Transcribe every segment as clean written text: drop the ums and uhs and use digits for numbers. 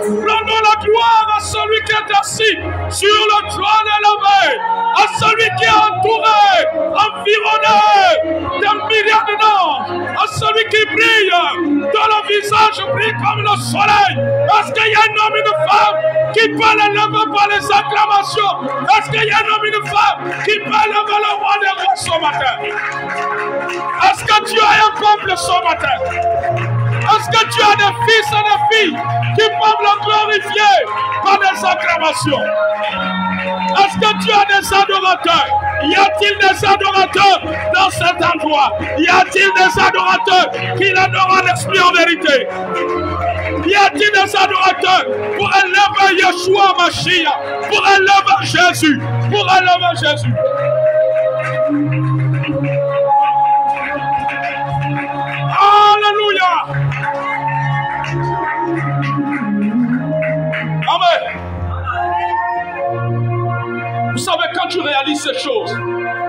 Rendons la gloire à celui qui est assis sur le trône élevé, à celui qui est entouré, environné de milliards de noms, à celui qui brille, dont le visage brille comme le soleil. Est-ce qu'il y a un homme et une femme qui peut l'élever par les acclamations? Est-ce qu'il y a un homme et une femme qui peut élever le roi des rois ce matin? Est-ce que tu as un peuple ce matin? Est-ce que tu as des fils et des filles qui peuvent le glorifier par des acclamations? Est-ce que tu as des adorateurs? Y a-t-il des adorateurs dans cet endroit? Y a-t-il des adorateurs qui l'adorent en esprit en vérité? Y a-t-il des adorateurs pour élever Yeshua Mashiach, pour élever Jésus, pour élever Jésus? Alléluia! Amen. Vous savez, quand tu réalises ces choses,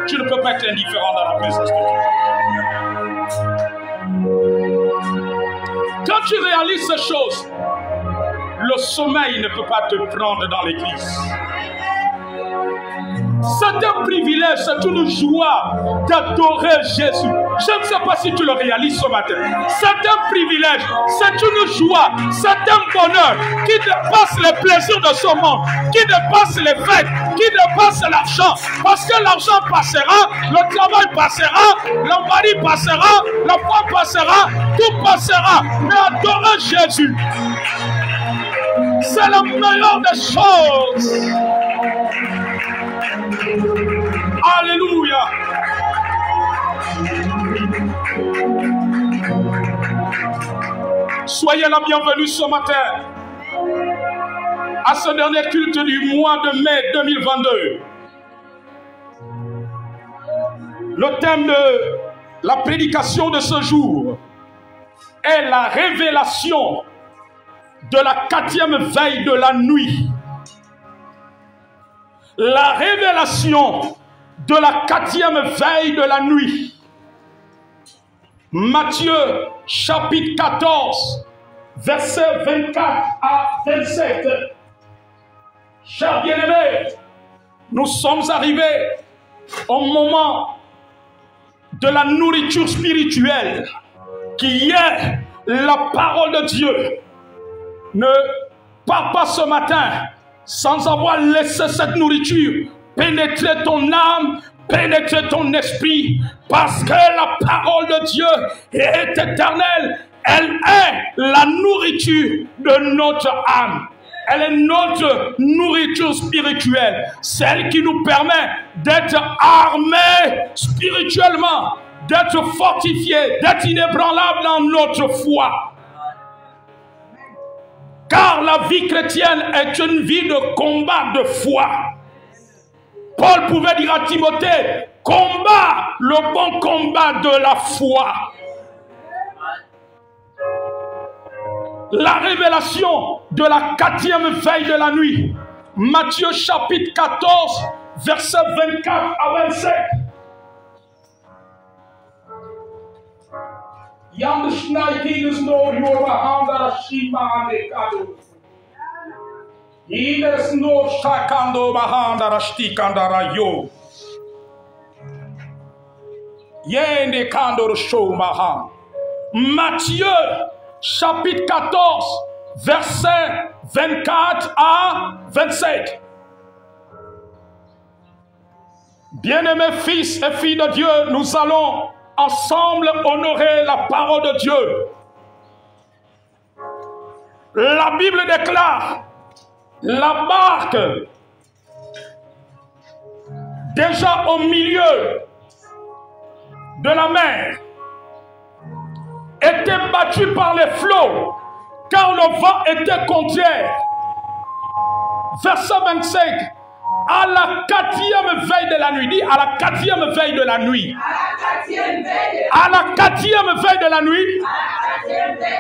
tu ne peux pas être indifférent dans la présence de Dieu. Quand tu réalises ces choses, le sommeil ne peut pas te prendre dans l'église. C'est un privilège, c'est une joie d'adorer Jésus. Je ne sais pas si tu le réalises ce matin. C'est un privilège, c'est une joie, c'est un bonheur qui dépasse les plaisirs de ce monde, qui dépasse les fêtes, qui dépasse l'argent. Parce que l'argent passera, le travail passera, le mari passera, la femme passera, tout passera. Mais adorer Jésus, c'est la meilleure des choses. Alléluia. Soyez la bienvenue ce matin à ce dernier culte du mois de mai 2022. Le thème de la prédication de ce jour est la révélation de la 4e veille de la nuit. La révélation de la 4e veille de la nuit. Matthieu chapitre 14, versets 24 à 27. Chers bien-aimés, nous sommes arrivés au moment de la nourriture spirituelle qui est la parole de Dieu. Ne pars pas ce matin sans avoir laissé cette nourriture pénétrer ton âme, pénétrer ton esprit, parce que la parole de Dieu est éternelle. Elle est la nourriture de notre âme. Elle est notre nourriture spirituelle, celle qui nous permet d'être armés spirituellement, d'être fortifiés, d'être inébranlables dans notre foi. Car la vie chrétienne est une vie de combat de foi. Paul pouvait dire à Timothée, combat le bon combat de la foi. La révélation de la 4e veille de la nuit. Matthieu chapitre 14, versets 24 à 27. Matthieu chapitre 14, versets 24 à 27. Bien-aimés fils et filles de Dieu, nous allons ensemble honorer la parole de Dieu. La Bible déclare, la barque, déjà au milieu de la mer, était battue par les flots, car le vent était contraire. Verset 25. À la 4e veille de la nuit, dit à la 4e veille de la nuit. À la 4e veille de la nuit,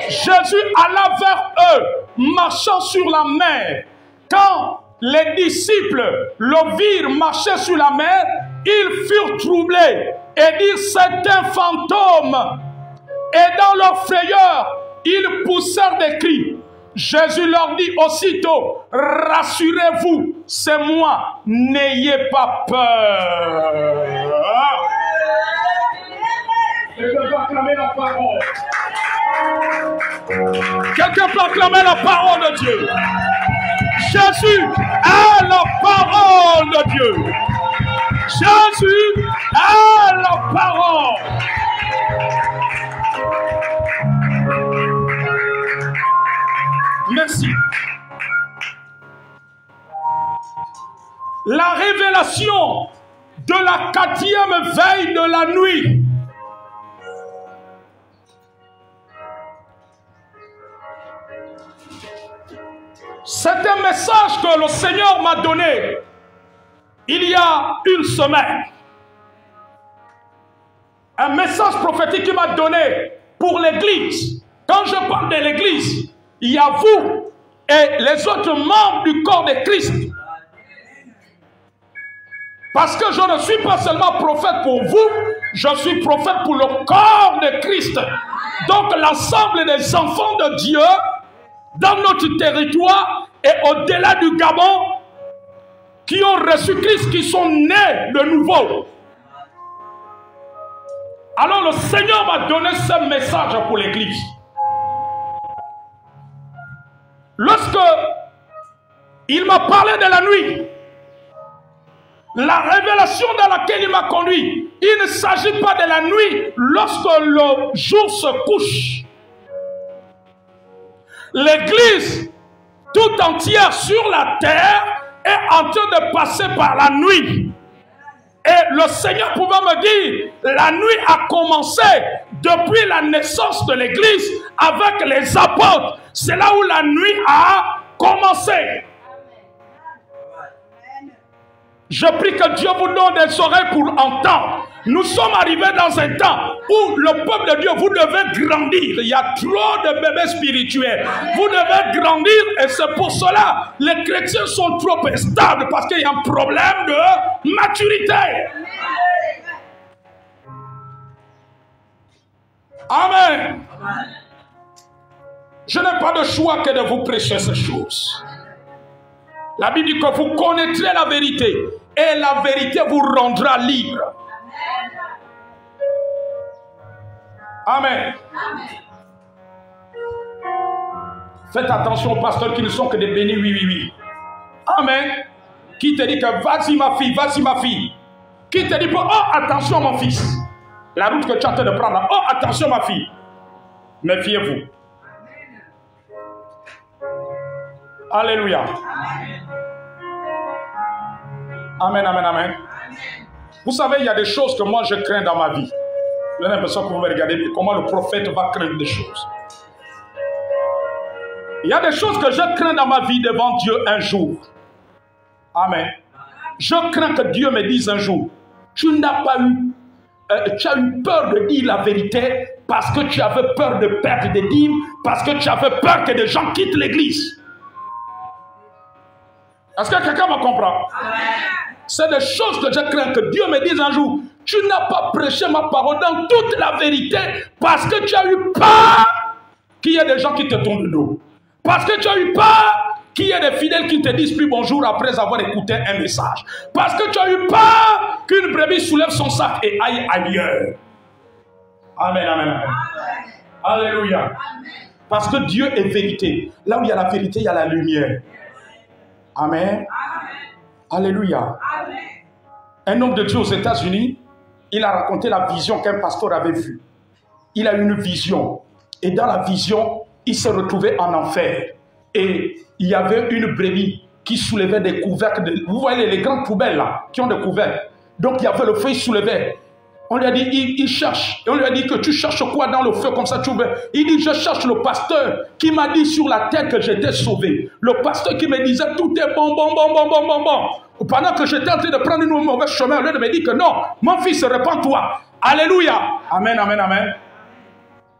Jésus alla vers eux, marchant sur la mer. Quand les disciples le virent marcher sur la mer, ils furent troublés et dirent c'est un fantôme. Et dans leur frayeur, ils poussèrent des cris. Jésus leur dit aussitôt, rassurez-vous, c'est moi, n'ayez pas peur. Quelqu'un peut acclamer la parole. Quelqu'un peut acclamer la parole de Dieu. Jésus est la parole de Dieu. Jésus est la parole. Merci. La révélation de la 4e veille de la nuit. C'est un message que le Seigneur m'a donné il y a une semaine. Un message prophétique qu'il m'a donné pour l'Église. Quand je parle de l'Église, il y a vous et les autres membres du corps de Christ. Parce que je ne suis pas seulement prophète pour vous, je suis prophète pour le corps de Christ. Donc l'ensemble des enfants de Dieu dans notre territoire et au-delà du Gabon qui ont reçu Christ, qui sont nés de nouveau. Alors le Seigneur m'a donné ce message pour l'Église. Lorsque il m'a parlé de la nuit, la révélation dans laquelle il m'a conduit, il ne s'agit pas de la nuit lorsque le jour se couche. L'Église tout entière sur la terre est en train de passer par la nuit. Et le Seigneur pouvait me dire, la nuit a commencé depuis la naissance de l'Église avec les apôtres. C'est là où la nuit a commencé. Je prie que Dieu vous donne des oreilles pour entendre. Nous sommes arrivés dans un temps où le peuple de Dieu, vous devez grandir. Il y a trop de bébés spirituels. Vous devez grandir et c'est pour cela que les chrétiens sont trop instables parce qu'il y a un problème de maturité. Amen. Je n'ai pas de choix que de vous prêcher ces choses. La Bible dit que vous connaîtrez la vérité et la vérité vous rendra libre. Amen. Faites attention aux pasteurs qui ne sont que des bénis, oui, oui, oui. Amen. Qui te dit que vas-y ma fille, vas-y ma fille. Qui te dit que oh attention mon fils. La route que tu es en train de prendre, oh attention ma fille. Méfiez-vous. Alléluia. Amen, amen, amen. Vous savez, il y a des choses que moi je crains dans ma vie. J'ai l'impression que vous me regardez, mais comment le prophète va craindre des choses. Il y a des choses que je crains dans ma vie devant Dieu un jour. Amen. Je crains que Dieu me dise un jour, tu n'as pas eu, tu as eu peur de dire la vérité parce que tu avais peur de perdre des dîmes, parce que tu avais peur que des gens quittent l'église. Est-ce que quelqu'un me comprend? C'est des choses que je crains que Dieu me dise un jour, tu n'as pas prêché ma parole dans toute la vérité parce que tu as eu peur qu'il y ait des gens qui te tournent le dos. Parce que tu as eu peur qu'il y ait des fidèles qui te disent plus bonjour après avoir écouté un message. Parce que tu as eu peur qu'une brebis soulève son sac et aille ailleurs. Amen, amen, amen. Alléluia. Parce que Dieu est vérité. Là où il y a la vérité, il y a la lumière. Amen. Alléluia. Un homme de Dieu aux États-Unis, il a raconté la vision qu'un pasteur avait vue. Il a eu une vision. Et dans la vision, il s'est retrouvé en enfer. Et il y avait une brebis qui soulevait des couvercles. Vous voyez les grandes poubelles là, qui ont des couvercles. Donc il y avait le feu, il soulevait. On lui a dit, il cherche. Et on lui a dit que tu cherches quoi dans le feu comme ça tu ouvres. Il dit, je cherche le pasteur qui m'a dit sur la terre que j'étais sauvé. Le pasteur qui me disait, tout est bon, bon, bon, bon, bon, bon, bon. Pendant que j'étais en train de prendre une mauvaise chemin, lui me dit que non, mon fils, répands-toi. Alléluia. Amen, amen, amen.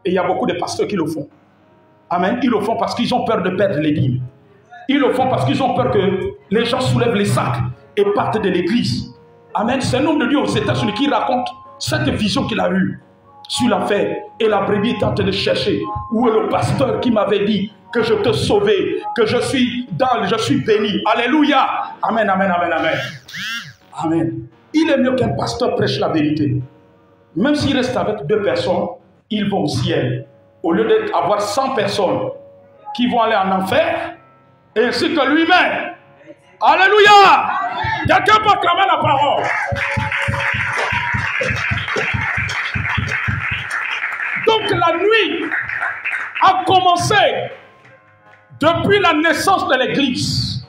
Et il y a beaucoup de pasteurs qui le font. Amen. Ils le font parce qu'ils ont peur de perdre les dîmes. Ils le font parce qu'ils ont peur que les gens soulèvent les sacs et partent de l'église. Amen. C'est un homme de Dieu aux États-Unis qui raconte cette vision qu'il a eue sur l'enfer. Et la brebis est en train de chercher. Où est le pasteur qui m'avait dit que je te sauvais, que je suis béni. Alléluia. Amen, amen, amen, amen. Amen. Il est mieux qu'un pasteur prêche la vérité. Même s'il reste avec 2 personnes, ils vont au ciel. Au lieu d'avoir 100 personnes qui vont aller en enfer, ainsi que lui-même. Alléluia. Quelqu'un peut acclamer la parole. Donc la nuit a commencé depuis la naissance de l'Église.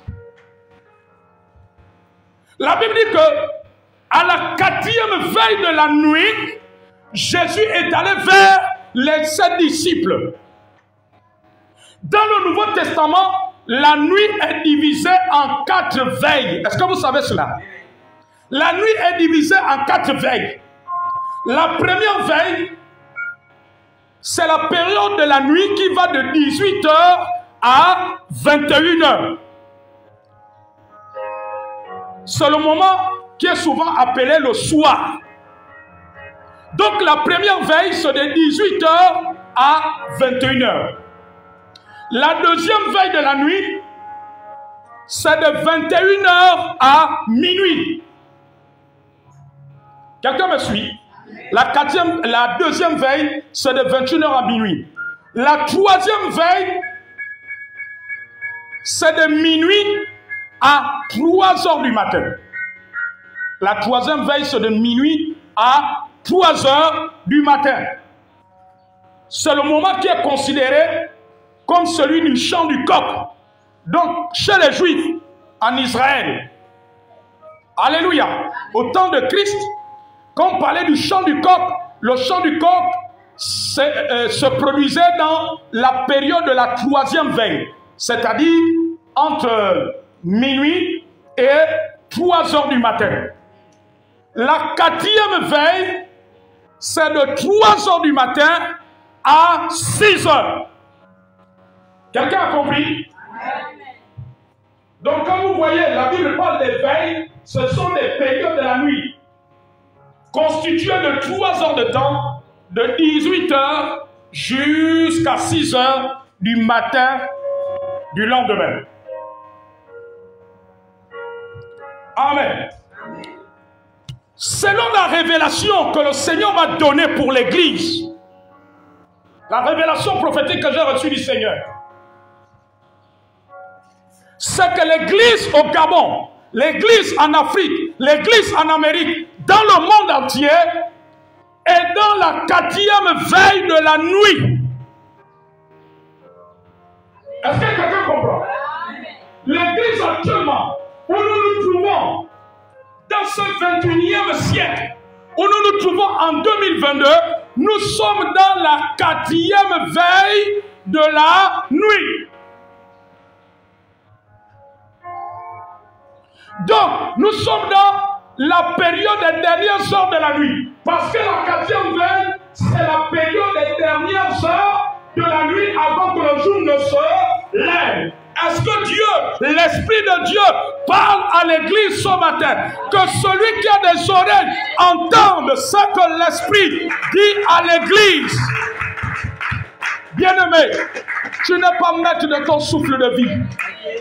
La Bible dit que à la 4e veille de la nuit, Jésus est allé vers ses disciples. Dans le Nouveau Testament, la nuit est divisée en 4 veilles. Est-ce que vous savez cela? La nuit est divisée en 4 veilles. La première veille, c'est la période de la nuit qui va de 18 h à 21 h. C'est le moment qui est souvent appelé le soir. Donc la première veille, c'est de 18 h à 21 h. La deuxième veille de la nuit, c'est de 21 h à minuit. Quelqu'un me suit? La deuxième veille, c'est de 21 h à minuit. La troisième veille, c'est de minuit à 3 h du matin. La troisième veille, c'est de minuit à 3 h du matin. C'est le moment qui est considéré comme celui du chant du coq. Donc, chez les Juifs, en Israël, alléluia, au temps de Christ, quand on parlait du chant du coq, le chant du coq se produisait dans la période de la 3e veille, c'est-à-dire entre minuit et 3 h du matin. La 4e veille, c'est de 3 h du matin à 6 h. Quelqu'un a compris? Donc, quand vous voyez, la Bible parle des veilles, ce sont des périodes de la nuit, constituées de 3 heures de temps, de 18 h jusqu'à 6 h du matin du lendemain. Amen. Selon la révélation que le Seigneur m'a donnée pour l'Église, la révélation prophétique que j'ai reçue du Seigneur, c'est que l'Église au Gabon, l'Église en Afrique, l'Église en Amérique, dans le monde entier, est dans la 4e veille de la nuit. Est-ce que quelqu'un comprend? L'Église actuellement, où nous nous trouvons dans ce 21e siècle, où nous nous trouvons en 2022, nous sommes dans la 4e veille de la nuit. Donc, nous sommes dans la période des dernières heures de la nuit. Parce que la 4e veille, c'est la période des dernières heures de la nuit avant que le jour ne se lève. Est-ce que Dieu, l'Esprit de Dieu, parle à l'Église ce matin? Que celui qui a des oreilles entende ce que l'Esprit dit à l'Église. Bien-aimé, tu n'es pas maître de ton souffle de vie.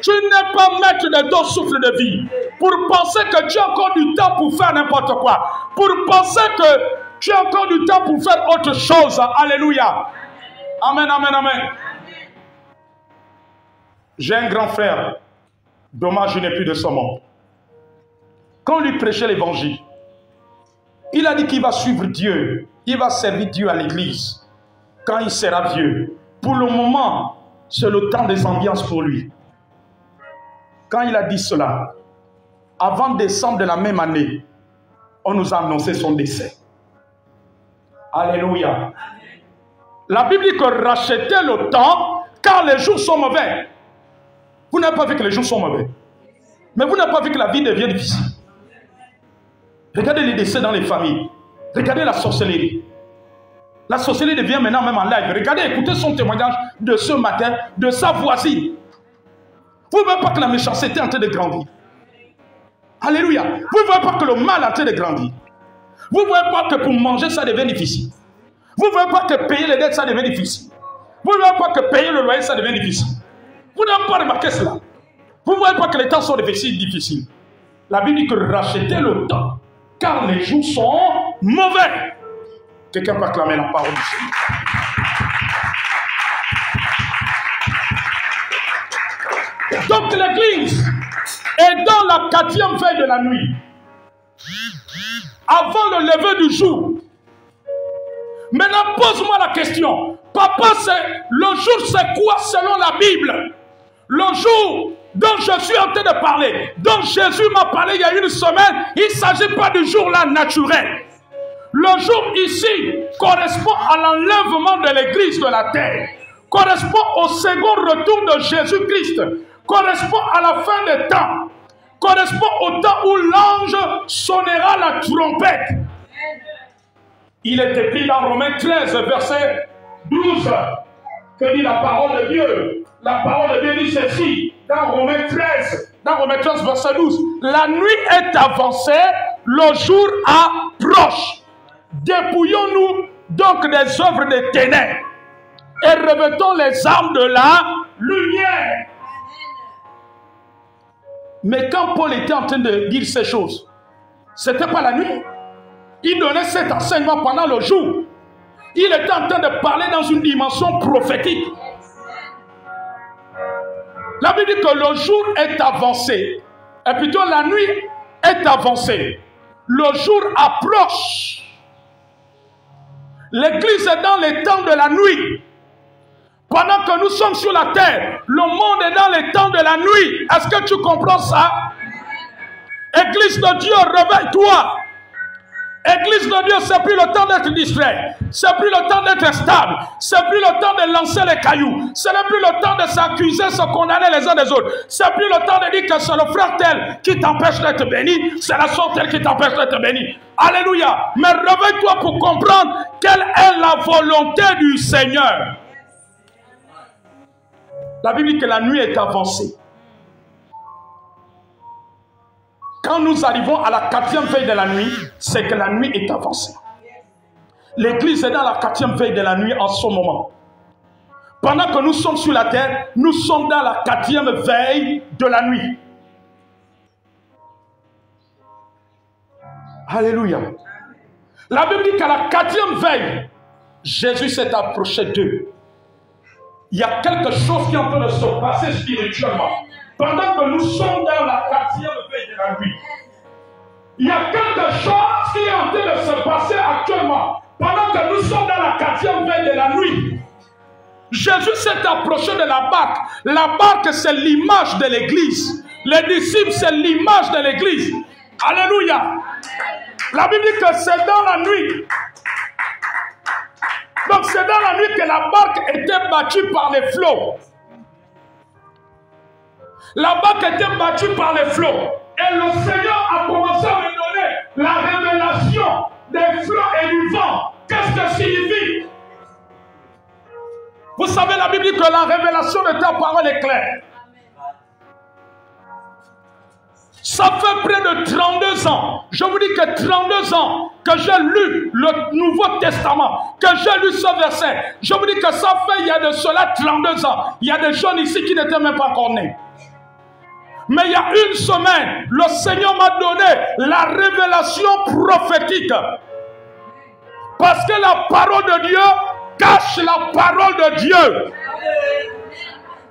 Tu n'es pas maître de ton souffle de vie. Pour penser que tu as encore du temps pour faire n'importe quoi. Pour penser que tu as encore du temps pour faire autre chose. Alléluia. Amen, amen, amen. J'ai un grand frère. Dommage, il n'est plus de ce monde. Quand on lui prêchait l'évangile, il a dit qu'il va suivre Dieu. Il va servir Dieu à l'église. Quand il sera vieux. Pour le moment, c'est le temps des ambiances pour lui. Quand il a dit cela, avant décembre de la même année, on nous a annoncé son décès. Alléluia. La Bible dit que rachetez le temps, car les jours sont mauvais. Vous n'avez pas vu que les jours sont mauvais. Mais vous n'avez pas vu que la vie devient difficile. Regardez les décès dans les familles. Regardez la sorcellerie. La sorcellerie devient maintenant même en live. Regardez, écoutez son témoignage de ce matin, de sa voisine. Vous ne voyez pas que la méchanceté est en train de grandir. Alléluia. Vous ne voyez pas que le mal est en train de grandir. Vous ne voyez pas que pour manger, ça devient difficile. Vous ne voyez pas que payer les dettes, ça devient difficile. Vous ne voyez pas que payer le loyer, ça devient difficile. Vous n'avez pas remarqué cela. Vous ne voyez pas que les temps sont difficiles. La Bible dit que rachetez le temps, car les jours sont mauvais. Quelqu'un peut acclamer la parole du Seigneur. Donc l'église est dans la 4e veille de la nuit. Avant le lever du jour. Maintenant, pose-moi la question. Papa, le jour c'est quoi selon la Bible? Le jour dont je suis en train de parler, dont Jésus m'a parlé il y a une semaine, il ne s'agit pas du jour là naturel. Le jour ici correspond à l'enlèvement de l'église de la terre, correspond au second retour de Jésus-Christ, correspond à la fin des temps, correspond au temps où l'ange sonnera la trompette. Il est écrit dans Romains 13, verset 12, que dit la parole de Dieu. La parole de Dieu dit ceci, dans Romains 13, verset 12. La nuit est avancée, le jour approche. Dépouillons-nous donc des œuvres des ténèbres et revêtons les armes de la lumière. Mais quand Paul était en train de dire ces choses, ce n'était pas la nuit. Il donnait cet enseignement pendant le jour. Il était en train de parler dans une dimension prophétique. La Bible dit que le jour est avancé, et plutôt la nuit est avancée. Le jour approche. L'église est dans les temps de la nuit. Pendant que nous sommes sur la terre, le monde est dans les temps de la nuit. Est-ce que tu comprends ça? Église de Dieu, réveille-toi. Église de Dieu, c'est plus le temps d'être distrait. C'est plus le temps d'être stable. C'est plus le temps de lancer les cailloux. Ce n'est plus le temps de s'accuser, se condamner les uns des autres. C'est plus le temps de dire que c'est le frère tel qui t'empêche d'être béni. C'est la soeur telle qui t'empêche d'être béni. Alléluia. Mais réveille-toi pour comprendre quelle est la volonté du Seigneur. La Bible dit que la nuit est avancée. Quand nous arrivons à la 4e veille de la nuit, c'est que la nuit est avancée. L'église est dans la 4e veille de la nuit en ce moment. Pendant que nous sommes sur la terre, nous sommes dans la 4e veille de la nuit. Alléluia. La Bible dit qu'à la 4e veille, Jésus s'est approché d'eux. Il y a quelque chose qui est en train de se passer spirituellement. Pendant que nous sommes dans la 4e veille de la nuit, il y a quelque chose qui est en train de se passer actuellement. Pendant que nous sommes dans la 4e veille de la nuit, Jésus s'est approché de la barque. La barque, c'est l'image de l'église. Les disciples, c'est l'image de l'église. Alléluia. La Bible dit que c'est dans la nuit. Donc c'est dans la nuit que la barque était battue par les flots. La barque était battue par les flots. Et le Seigneur a commencé à me donner la révélation des flots et du vent. Qu'est-ce que ça signifie? Vous savez, la Bible dit que la révélation de ta parole est claire. Ça fait près de 32 ans. Je vous dis que 32 ans que j'ai lu le Nouveau Testament, que j'ai lu ce verset. Je vous dis que ça fait, il y a de cela 32 ans. Il y a des jeunes ici qui n'étaient même pas encore nés. Mais il y a une semaine, le Seigneur m'a donné la révélation prophétique. Parce que la parole de Dieu cache la parole de Dieu.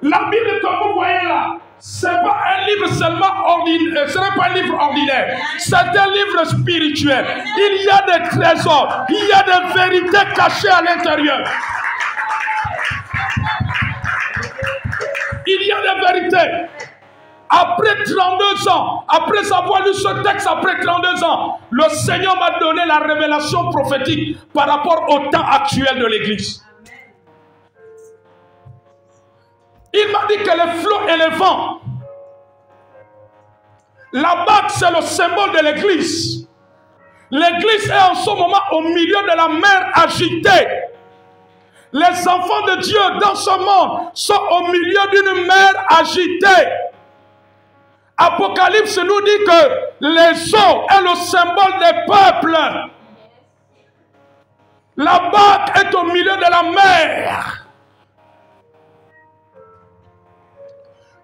La Bible que vous voyez là, ce n'est pas un livre seulement ordinaire, ce n'est pas un livre ordinaire, c'est un livre spirituel. Il y a des trésors, il y a des vérités cachées à l'intérieur. Il y a des vérités. Après 32 ans, après avoir lu ce texte, après 32 ans, le Seigneur m'a donné la révélation prophétique par rapport au temps actuel de l'Église. Il m'a dit que les flots et les vents, la barque c'est le symbole de l'Église. L'Église est en ce moment au milieu de la mer agitée. Les enfants de Dieu dans ce monde sont au milieu d'une mer agitée. Apocalypse nous dit que les eaux est le symbole des peuples. La barque est au milieu de la mer.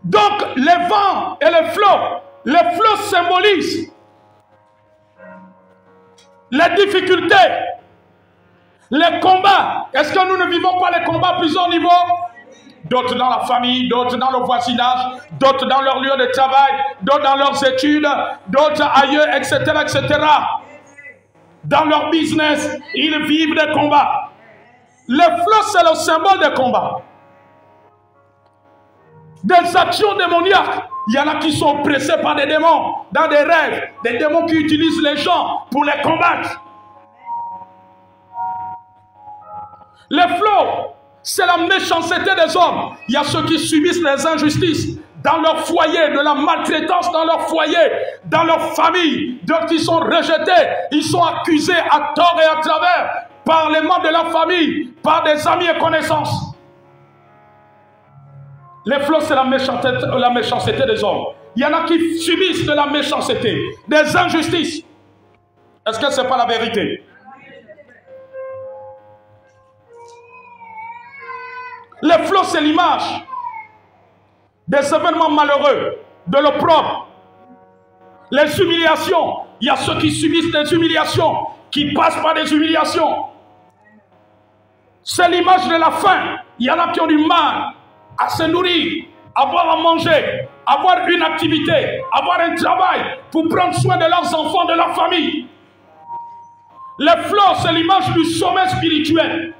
Donc les vents et les flots symbolisent les difficultés, les combats. Est-ce que nous ne vivons pas les combats à plusieurs niveaux? D'autres dans la famille, d'autres dans le voisinage, d'autres dans leur lieu de travail, d'autres dans leurs études, d'autres ailleurs, etc., etc. Dans leur business, ils vivent des combats. Le flot, c'est le symbole des combats. Des actions démoniaques. Il y en a qui sont oppressés par des démons, dans des rêves, des démons qui utilisent les gens pour les combattre. Les flots, c'est la méchanceté des hommes. Il y a ceux qui subissent les injustices dans leur foyer, de la maltraitance dans leur foyer, dans leur famille. D'autres qui sont rejetés, ils sont accusés à tort et à travers par les membres de leur famille, par des amis et connaissances. Les flots, c'est la méchanceté des hommes. Il y en a qui subissent de la méchanceté, des injustices. Est-ce que ce n'est pas la vérité? Les flots, c'est l'image des événements malheureux, de l'opprobre, les humiliations. Il y a ceux qui subissent des humiliations, qui passent par des humiliations. C'est l'image de la faim. Il y en a qui ont du mal à se nourrir, avoir à manger, avoir une activité, avoir un travail pour prendre soin de leurs enfants, de leur famille. Les flots, c'est l'image du sommeil spirituel.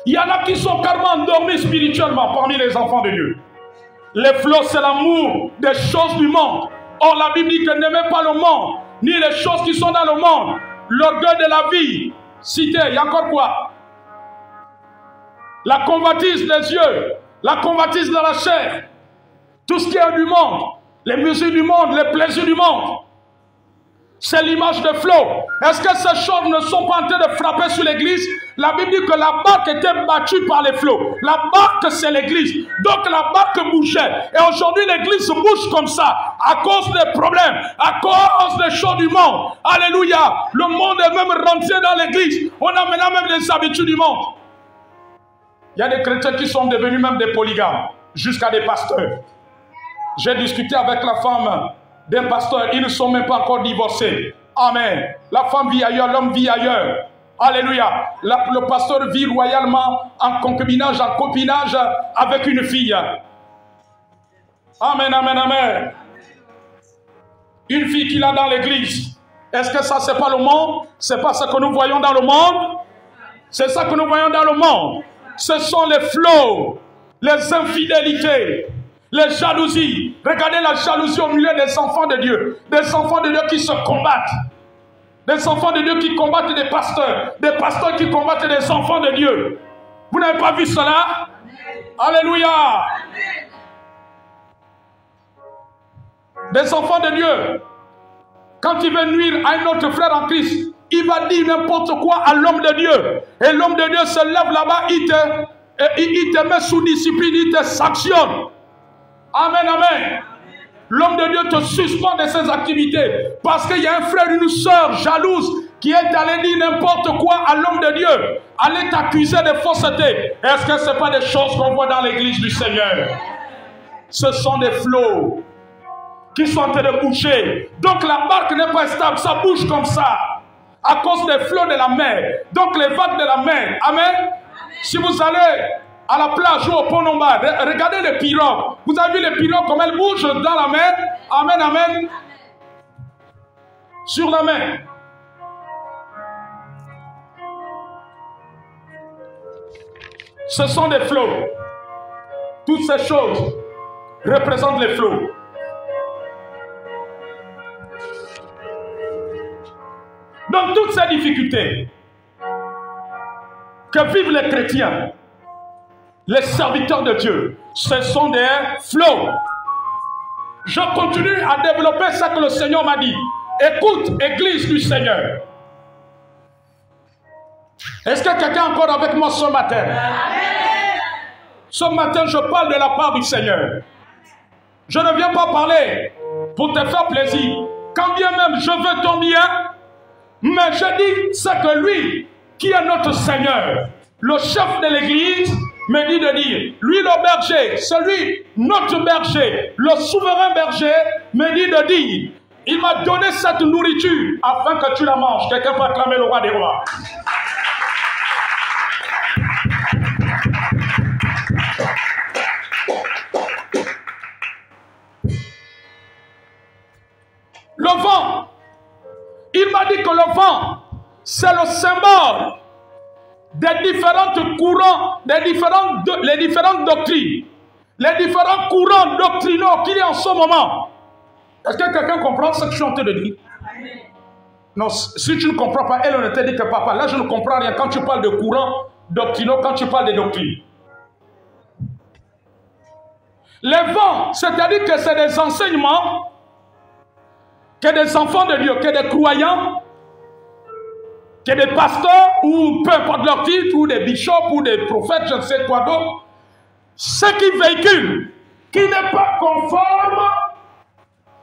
Il y en a qui sont carrément endormis spirituellement parmi les enfants de Dieu. Les flots, c'est l'amour des choses du monde. Or, la Bible dit qu'elle n'aimait pas le monde, ni les choses qui sont dans le monde. L'orgueil de la vie. Cité, il y a encore quoi? La convoitise des yeux, la convoitise de la chair. Tout ce qui est du monde, les mesures du monde, les plaisirs du monde. C'est l'image de flot. Est-ce que ces choses ne sont pas en train de frapper sur l'église? La Bible dit que la barque était battue par les flots. La barque, c'est l'église. Donc la barque bougeait. Et aujourd'hui, l'église bouge comme ça. À cause des problèmes. À cause des choses du monde. Alléluia. Le monde est même rentré dans l'église. On a maintenant même les habitudes du monde. Il y a des chrétiens qui sont devenus même des polygames. Jusqu'à des pasteurs. J'ai discuté avec la femme d'un pasteur, ils ne sont même pas encore divorcés. Amen. La femme vit ailleurs, l'homme vit ailleurs. Alléluia. Le pasteur vit royalement en concubinage, en copinage avec une fille. Amen, amen, amen. Une fille qu'il a dans l'église. Est-ce que ça, c'est pas le monde? C'est pas ce que nous voyons dans le monde? C'est ça que nous voyons dans le monde. Ce sont les flots, les infidélités, les jalousies. Regardez la jalousie au milieu des enfants de Dieu. Des enfants de Dieu qui se combattent. Des enfants de Dieu qui combattent des pasteurs. Des pasteurs qui combattent des enfants de Dieu. Vous n'avez pas vu cela? Alléluia. Des enfants de Dieu. Quand il veut nuire à un autre frère en Christ, il va dire n'importe quoi à l'homme de Dieu. Et l'homme de Dieu se lève là-bas, il te met sous discipline, il te sanctionne. Amen, amen. L'homme de Dieu te suspend de ses activités parce qu'il y a un frère, une soeur jalouse qui est allé dire n'importe quoi à l'homme de Dieu, aller t'accuser de fausseté. Est-ce que ce n'est pas des choses qu'on voit dans l'église du Seigneur? Ce sont des flots qui sont en train de bouger. Donc la barque n'est pas stable, ça bouge comme ça à cause des flots de la mer. Donc les vagues de la mer. Amen. Si vous allez à la plage ou au pont Lombard, regardez les pirogues. Vous avez vu les pirogues comme elles bougent dans la mer? Amen, amen. Sur la mer. Ce sont des flots. Toutes ces choses représentent les flots. Donc toutes ces difficultés que vivent les chrétiens, les serviteurs de Dieu, ce sont des flots. Je continue à développer ce que le Seigneur m'a dit. Écoute, Église du Seigneur. Est-ce que quelqu'un est encore avec moi ce matin? Ce matin, je parle de la part du Seigneur. Je ne viens pas parler pour te faire plaisir. Quand bien même je veux ton bien, mais je dis, c'est que lui, qui est notre Seigneur, le chef de l'église, me dit de dire, lui le berger, celui, notre berger, le souverain berger, me dit de dire, il m'a donné cette nourriture afin que tu la manges. Quelqu'un peut acclamer le roi des rois. Le vent, il m'a dit que le vent, c'est le symbole des différentes courants, les différentes doctrines, les différents courants doctrinaux qu'il y a en ce moment. Est-ce que quelqu'un comprend ce que je suis en train de dire? Non, si tu ne comprends pas, elle ne te dit que papa, là je ne comprends rien quand tu parles de courants doctrinaux, quand tu parles des doctrines. Les vents, c'est-à-dire que c'est des enseignements que des enfants de Dieu, que des croyants, que des pasteurs, ou peu importe leur titre, ou des bishops, ou des prophètes, je ne sais quoi d'autre, ce qui véhicule, qui n'est pas conforme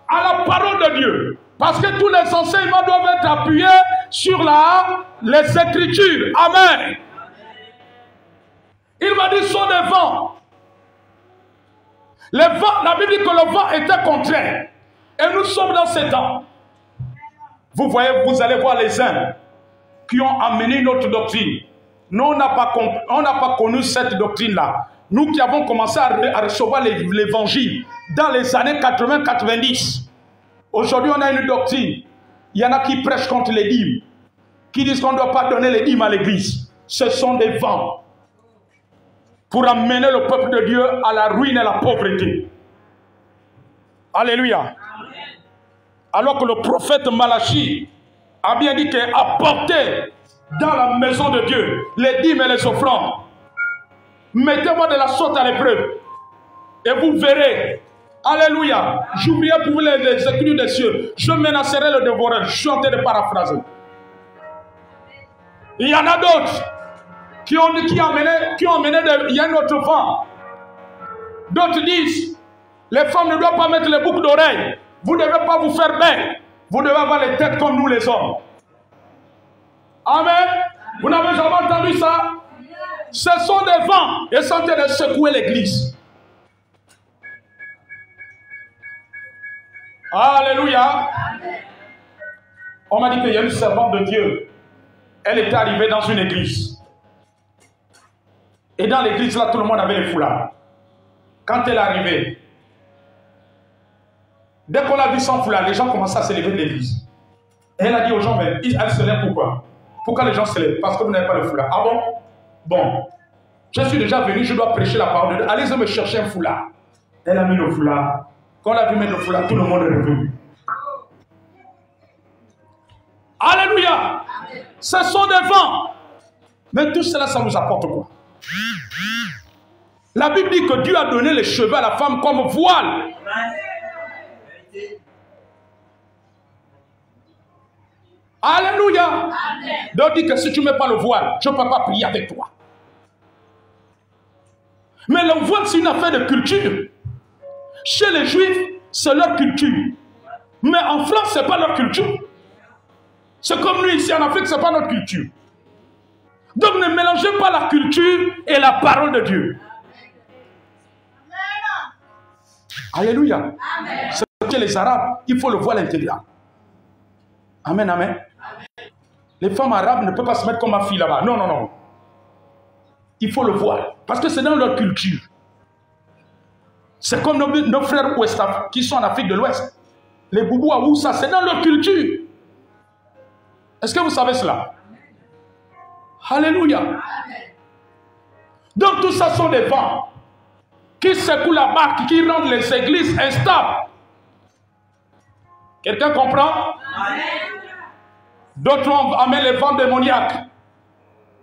à la parole de Dieu. Parce que tous les enseignements doivent être appuyés sur les Écritures. Amen. Il m'a dit, ce sont des vents. Les vents, la Bible dit que le vent était contraire. Et nous sommes dans ces temps. Vous voyez, vous allez voir les uns qui ont amené notre doctrine. Nous, on n'a pas connu cette doctrine-là. Nous qui avons commencé à recevoir l'évangile dans les années 80-90. Aujourd'hui, on a une doctrine. Il y en a qui prêchent contre les dîmes, qui disent qu'on ne doit pas donner les dîmes à l'église. Ce sont des vents pour amener le peuple de Dieu à la ruine et à la pauvreté. Alléluia. Alors que le prophète Malachi a bien dit qu'apportez dans la maison de Dieu les dîmes et les offrandes. Mettez-moi de la sorte à l'épreuve et vous verrez. Alléluia. J'oubliais pour vous les écritures des cieux. Je menacerai le dévoreur. Je suis en train de paraphraser. Il y en a d'autres qui ont amené il y a un autre vent. D'autres disent, les femmes ne doivent pas mettre les boucles d'oreilles. Vous ne devez pas vous faire belle. Vous devez avoir les têtes comme nous les hommes. Amen. Vous n'avez jamais entendu ça? Ce sont des vents et sont en train de secouer l'église. Alléluia. On m'a dit qu'il y a une servante de Dieu. Elle était arrivée dans une église. Et dans l'église, là, tout le monde avait les foulards. Quand elle est arrivée, dès qu'on l'a vu sans foulard, les gens commençaient à se lever de l'église. Et elle a dit aux gens, mais elle se lève pourquoi? Pourquoi les gens se lèvent? Parce que vous n'avez pas le foulard. Ah bon? Bon. Je suis déjà venu, je dois prêcher la parole de Dieu. Allez-y me chercher un foulard. Elle a mis le foulard. Quand on a vu mettre le foulard, tout le monde est revenu. Alléluia. Ce sont des vents. Mais tout cela, ça nous apporte quoi? La Bible dit que Dieu a donné les cheveux à la femme comme voile. Alléluia. Donc dit que si tu ne mets pas le voile, je ne peux pas prier avec toi. Mais le voile, c'est une affaire de culture. Chez les Juifs, c'est leur culture. Mais en France, ce n'est pas leur culture. C'est comme nous ici en Afrique, ce n'est pas notre culture. Donc ne mélangez pas la culture et la parole de Dieu. Alléluia. C'est que les Arabes, il faut le voile intégral. Amen, amen. Les femmes arabes ne peuvent pas se mettre comme ma fille là-bas. Non, non, non. Il faut le voile. Parce que c'est dans leur culture. C'est comme nos frères ouest qui sont en Afrique de l'Ouest. Les boubous à Oussa, c'est dans leur culture. Est-ce que vous savez cela? Alléluia. Donc tout ça sont des vents qui secouent la barque, qui rendent les églises instables. Quelqu'un comprend? D'autres amènent les vents démoniaques.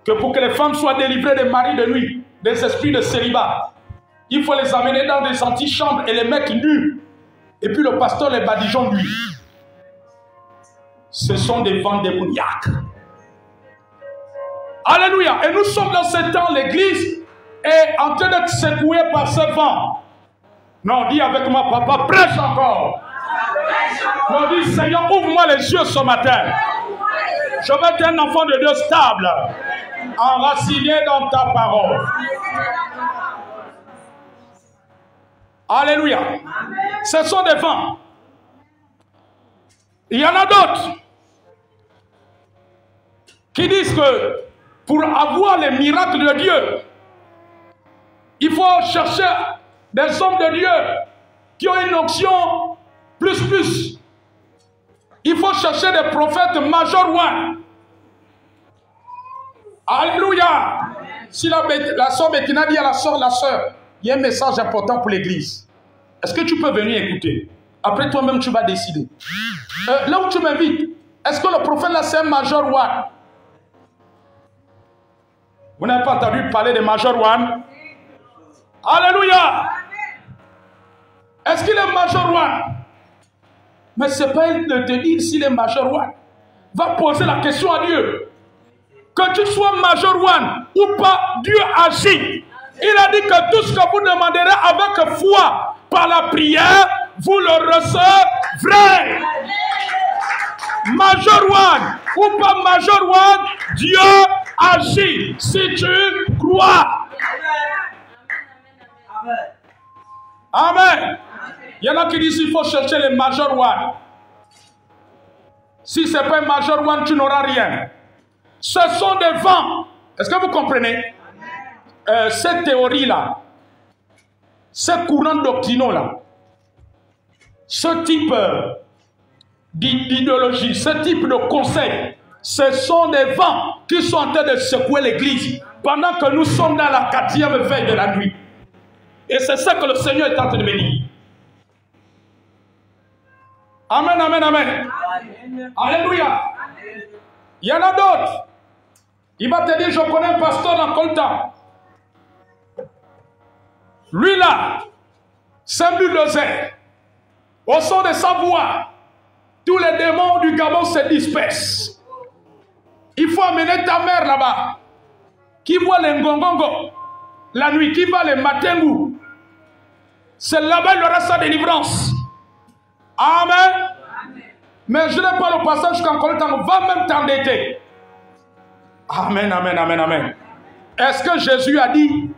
Que pour que les femmes soient délivrées des maris de nuit, des esprits de célibat, il faut les amener dans des antichambres et les mettre nus. Et puis le pasteur les badigeonne lui. Ce sont des vents démoniaques. Alléluia. Et nous sommes dans ce temps, l'église est en train d'être secouée par ce vent. Non, dis avec moi, papa, prêche encore. On dit, Seigneur, ouvre-moi les yeux ce matin. Je veux être un enfant de Dieu stable, enraciné dans ta parole. Alléluia. Ce sont des vents. Il y en a d'autres qui disent que pour avoir les miracles de Dieu, il faut chercher des hommes de Dieu qui ont une onction plus. Il faut chercher des prophètes major one. Alléluia. Si la soeur Bettina dit à la soeur, il y a un message important pour l'église. Est-ce que tu peux venir écouter? Après toi-même, tu vas décider. Là où tu m'invites, est-ce que le prophète là, c'est un major one? Vous n'avez pas entendu parler de major one? Alléluia. Est-ce qu'il est major one? Mais ce n'est pas elle de te dire s'il est major one. Va poser la question à Dieu. Que tu sois major one ou pas, Dieu agit. Il a dit que tout ce que vous demanderez avec foi par la prière, vous le recevrez. Major one ou pas major one, Dieu agit si tu crois. Amen. Il y en a qui disent qu'il faut chercher les major one. Si ce n'est pas un major one, tu n'auras rien. Ce sont des vents. Est-ce que vous comprenez? Cette théorie-là, ce courant doctrinaux-là, ce type d'idéologie, ce type de conseil, ce sont des vents qui sont en train de secouer l'église pendant que nous sommes dans la 4e veille de la nuit. Et c'est ça que le Seigneur est en train de me dire. Amen, amen, amen. Alléluia. Il y en a d'autres. Il va te dire, je connais un pasteur dans Coltan. Lui là, c'est un bulldozer. Au son de sa voix, tous les démons du Gabon se dispersent. Il faut amener ta mère là-bas, qui voit les ngongongo la nuit, qui va les matengou. C'est là-bas il aura sa délivrance. Amen. Mais je n'ai pas le passage jusqu'en Coltan, va même t'endetter. Amen, amen, amen, amen. Est-ce que Jésus a dit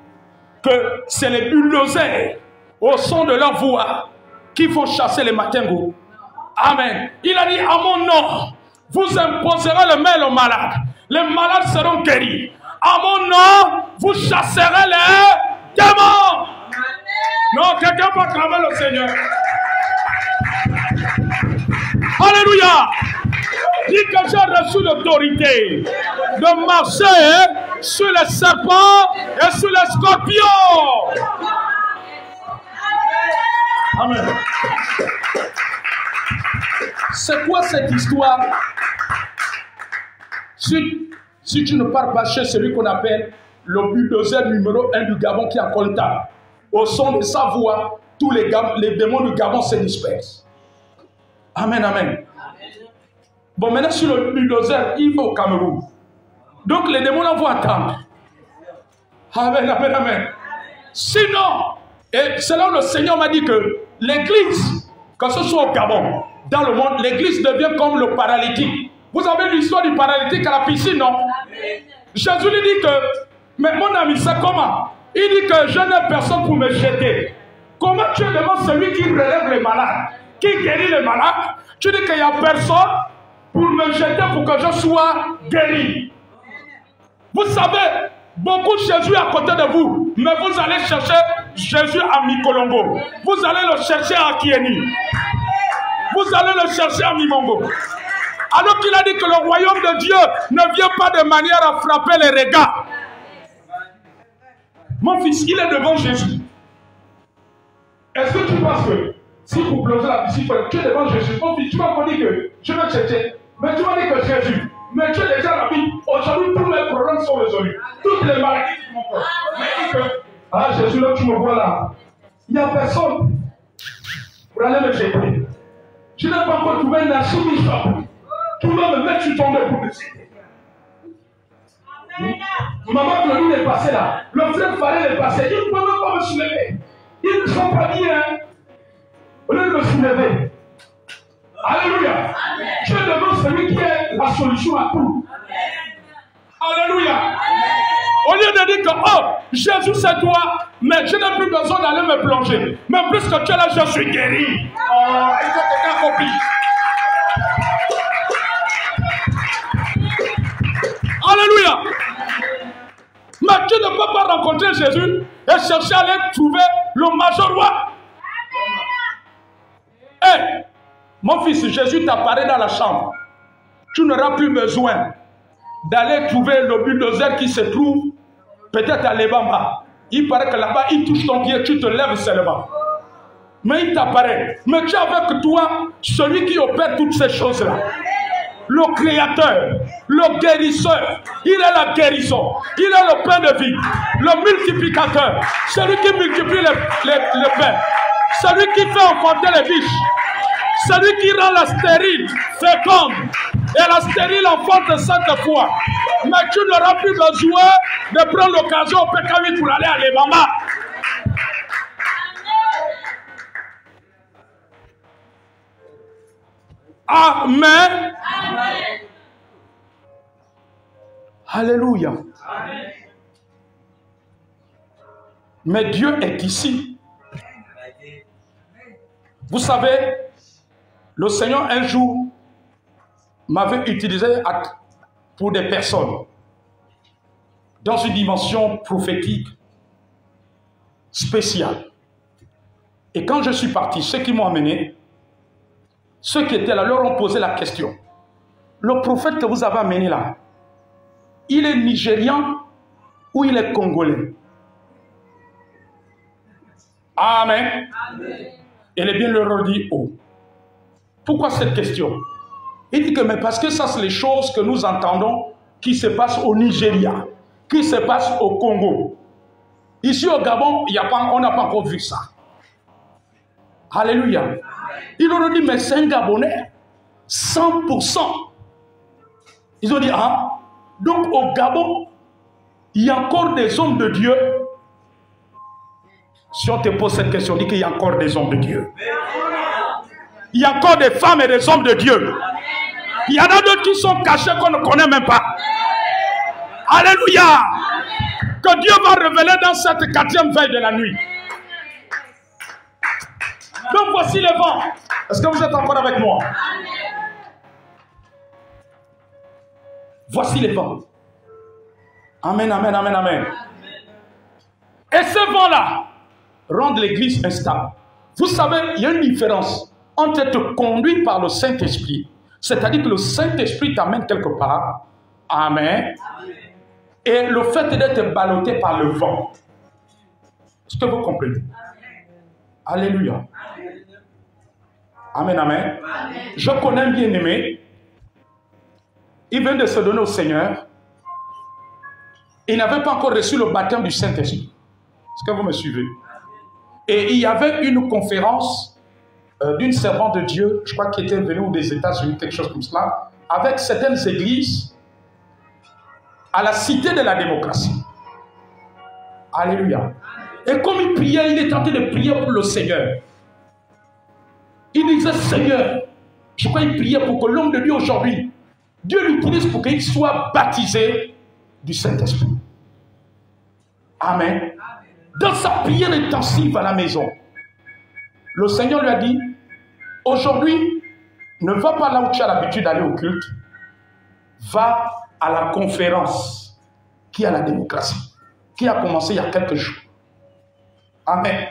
que c'est les bulldozers au son de leur voix qui vont chasser les matingos? Amen. Il a dit, à mon nom, vous imposerez le mail aux malades. Les malades seront guéris. À mon nom, vous chasserez les démons. Non, quelqu'un va acclamer le Seigneur. Alléluia. Dis que j'ai reçu l'autorité de marcher sur les serpents et sur les scorpions. Amen. C'est quoi cette histoire? Si tu ne pars pas chez celui qu'on appelle le bulldozer numéro 1 du Gabon qui est en Coltan, au son de sa voix, tous les démons du Gabon se dispersent. Amen, amen. Bon, maintenant, sur le bulldozer, il va au Cameroun. Donc, les démons là vont attendre. Amen, amen, amen. Sinon, et c'est là où le Seigneur m'a dit que l'église, que ce soit au Gabon, dans le monde, l'église devient comme le paralytique. Vous avez l'histoire du paralytique à la piscine, non? Jésus lui dit que, mais mon ami, c'est comment? Il dit que je n'ai personne pour me jeter. Comment tu es devant celui qui relève les malades, qui guérit les malades? Tu dis qu'il n'y a personne pour me jeter pour que je sois guéri. Vous savez, beaucoup de Jésus à côté de vous, mais vous allez chercher Jésus à Mikolongo. Vous allez le chercher à Kieni. Vous allez le chercher à Mimongo. Alors qu'il a dit que le royaume de Dieu ne vient pas de manière à frapper les regards. Mon fils, il est devant Jésus. Est-ce que tu penses que si vous plongez la piscine, tu es devant Jésus? Mon fils, tu m'as pas dit que je vais chercher. Mais tu m'as dit que Jésus, mais tu es déjà la vie. Aujourd'hui, tous les problèmes sont résolus. Toutes les maladies qui m'ont fait. Mais il dit que, ah Jésus, là tu me vois là. Il n'y a personne pour aller me jeter. Je n'ai pas encore trouvé un archimiste qui va me mettre sur ton nez pour me jeter. Maman Claudine est passée là. Le frère Farel est passé. Ils ne peuvent même pas me soulever. Ils ne sont pas bien. Au lieu de me soulever. Alléluia. Dieu demande celui qui est la solution à tout. Alléluia. Au lieu de dire que, oh, Jésus c'est toi, mais je n'ai plus besoin d'aller me plonger. Mais plus que tu es là, je suis guéri. Oh, il faut que quelqu'un copie. Alléluia. Mais tu ne peux pas rencontrer Jésus et chercher à aller trouver le major roi. Hé, mon fils, Jésus t'apparaît dans la chambre. Tu n'auras plus besoin d'aller trouver le bulldozer qui se trouve peut-être à Lebamba. Il paraît que là-bas, il touche ton pied, tu te lèves seulement. Mais il t'apparaît. Mais tu as avec toi celui qui opère toutes ces choses-là. Le créateur, le guérisseur, il est la guérison, il est le pain de vie, le multiplicateur, celui qui multiplie le pain, celui qui fait enfanter les biches, celui qui rend la stérile féconde et la stérile enfante 5 fois. Mais tu n'auras plus besoin de prendre l'occasion au PK8 pour aller à l'Ebama. Amen. Amen. Alléluia. Amen. Mais Dieu est ici. Vous savez, le Seigneur un jour m'avait utilisé pour des personnes dans une dimension prophétique spéciale. Et quand je suis parti, ceux qui m'ont amené, ceux qui étaient là leur ont posé la question. Le prophète que vous avez amené là, il est nigérian ou il est congolais? Amen. Amen. Et les bien leur dit, oh. Pourquoi cette question? Il dit que mais parce que ça c'est les choses que nous entendons qui se passent au Nigeria, qui se passent au Congo. Ici au Gabon, on n'a pas encore vu ça. Alléluia. Ils leur ont dit, mais c'est un Gabonais, 100%. Ils ont dit, ah, donc au Gabon, il y a encore des hommes de Dieu. Si on te pose cette question, on dit qu'il y a encore des hommes de Dieu. Il y a encore des femmes et des hommes de Dieu. Il y en a d'autres qui sont cachés qu'on ne connaît même pas. Alléluia. Que Dieu va révéler dans cette 4e veille de la nuit. Donc voici les vents. Est-ce que vous êtes encore avec moi? Voici les vents. Amen, amen, amen, amen. Et ce vent-là rend l'église instable. Vous savez, il y a une différence entre être conduit par le Saint-Esprit, c'est-à-dire que le Saint-Esprit t'amène quelque part, amen, et le fait d'être ballotté par le vent. Est-ce que vous comprenez? Alléluia. Amen, amen. Je connais un bien-aimé. Il vient de se donner au Seigneur. Il n'avait pas encore reçu le baptême du Saint-Esprit. Est-ce que vous me suivez? Et il y avait une conférence d'une servante de Dieu, je crois qui était venue des États-Unis, quelque chose comme cela, avec certaines églises à la cité de la démocratie. Alléluia. Et comme il priait, il est en train de prier pour le Seigneur. Il disait, Seigneur, je crois qu'il priait pour que l'homme de Dieu aujourd'hui, Dieu l'utilise pour qu'il soit baptisé du Saint-Esprit. Amen. Dans sa prière intensive à la maison, le Seigneur lui a dit, aujourd'hui, ne va pas là où tu as l'habitude d'aller au culte, va à la conférence qui est à la démocratie, qui a commencé il y a quelques jours. Amen.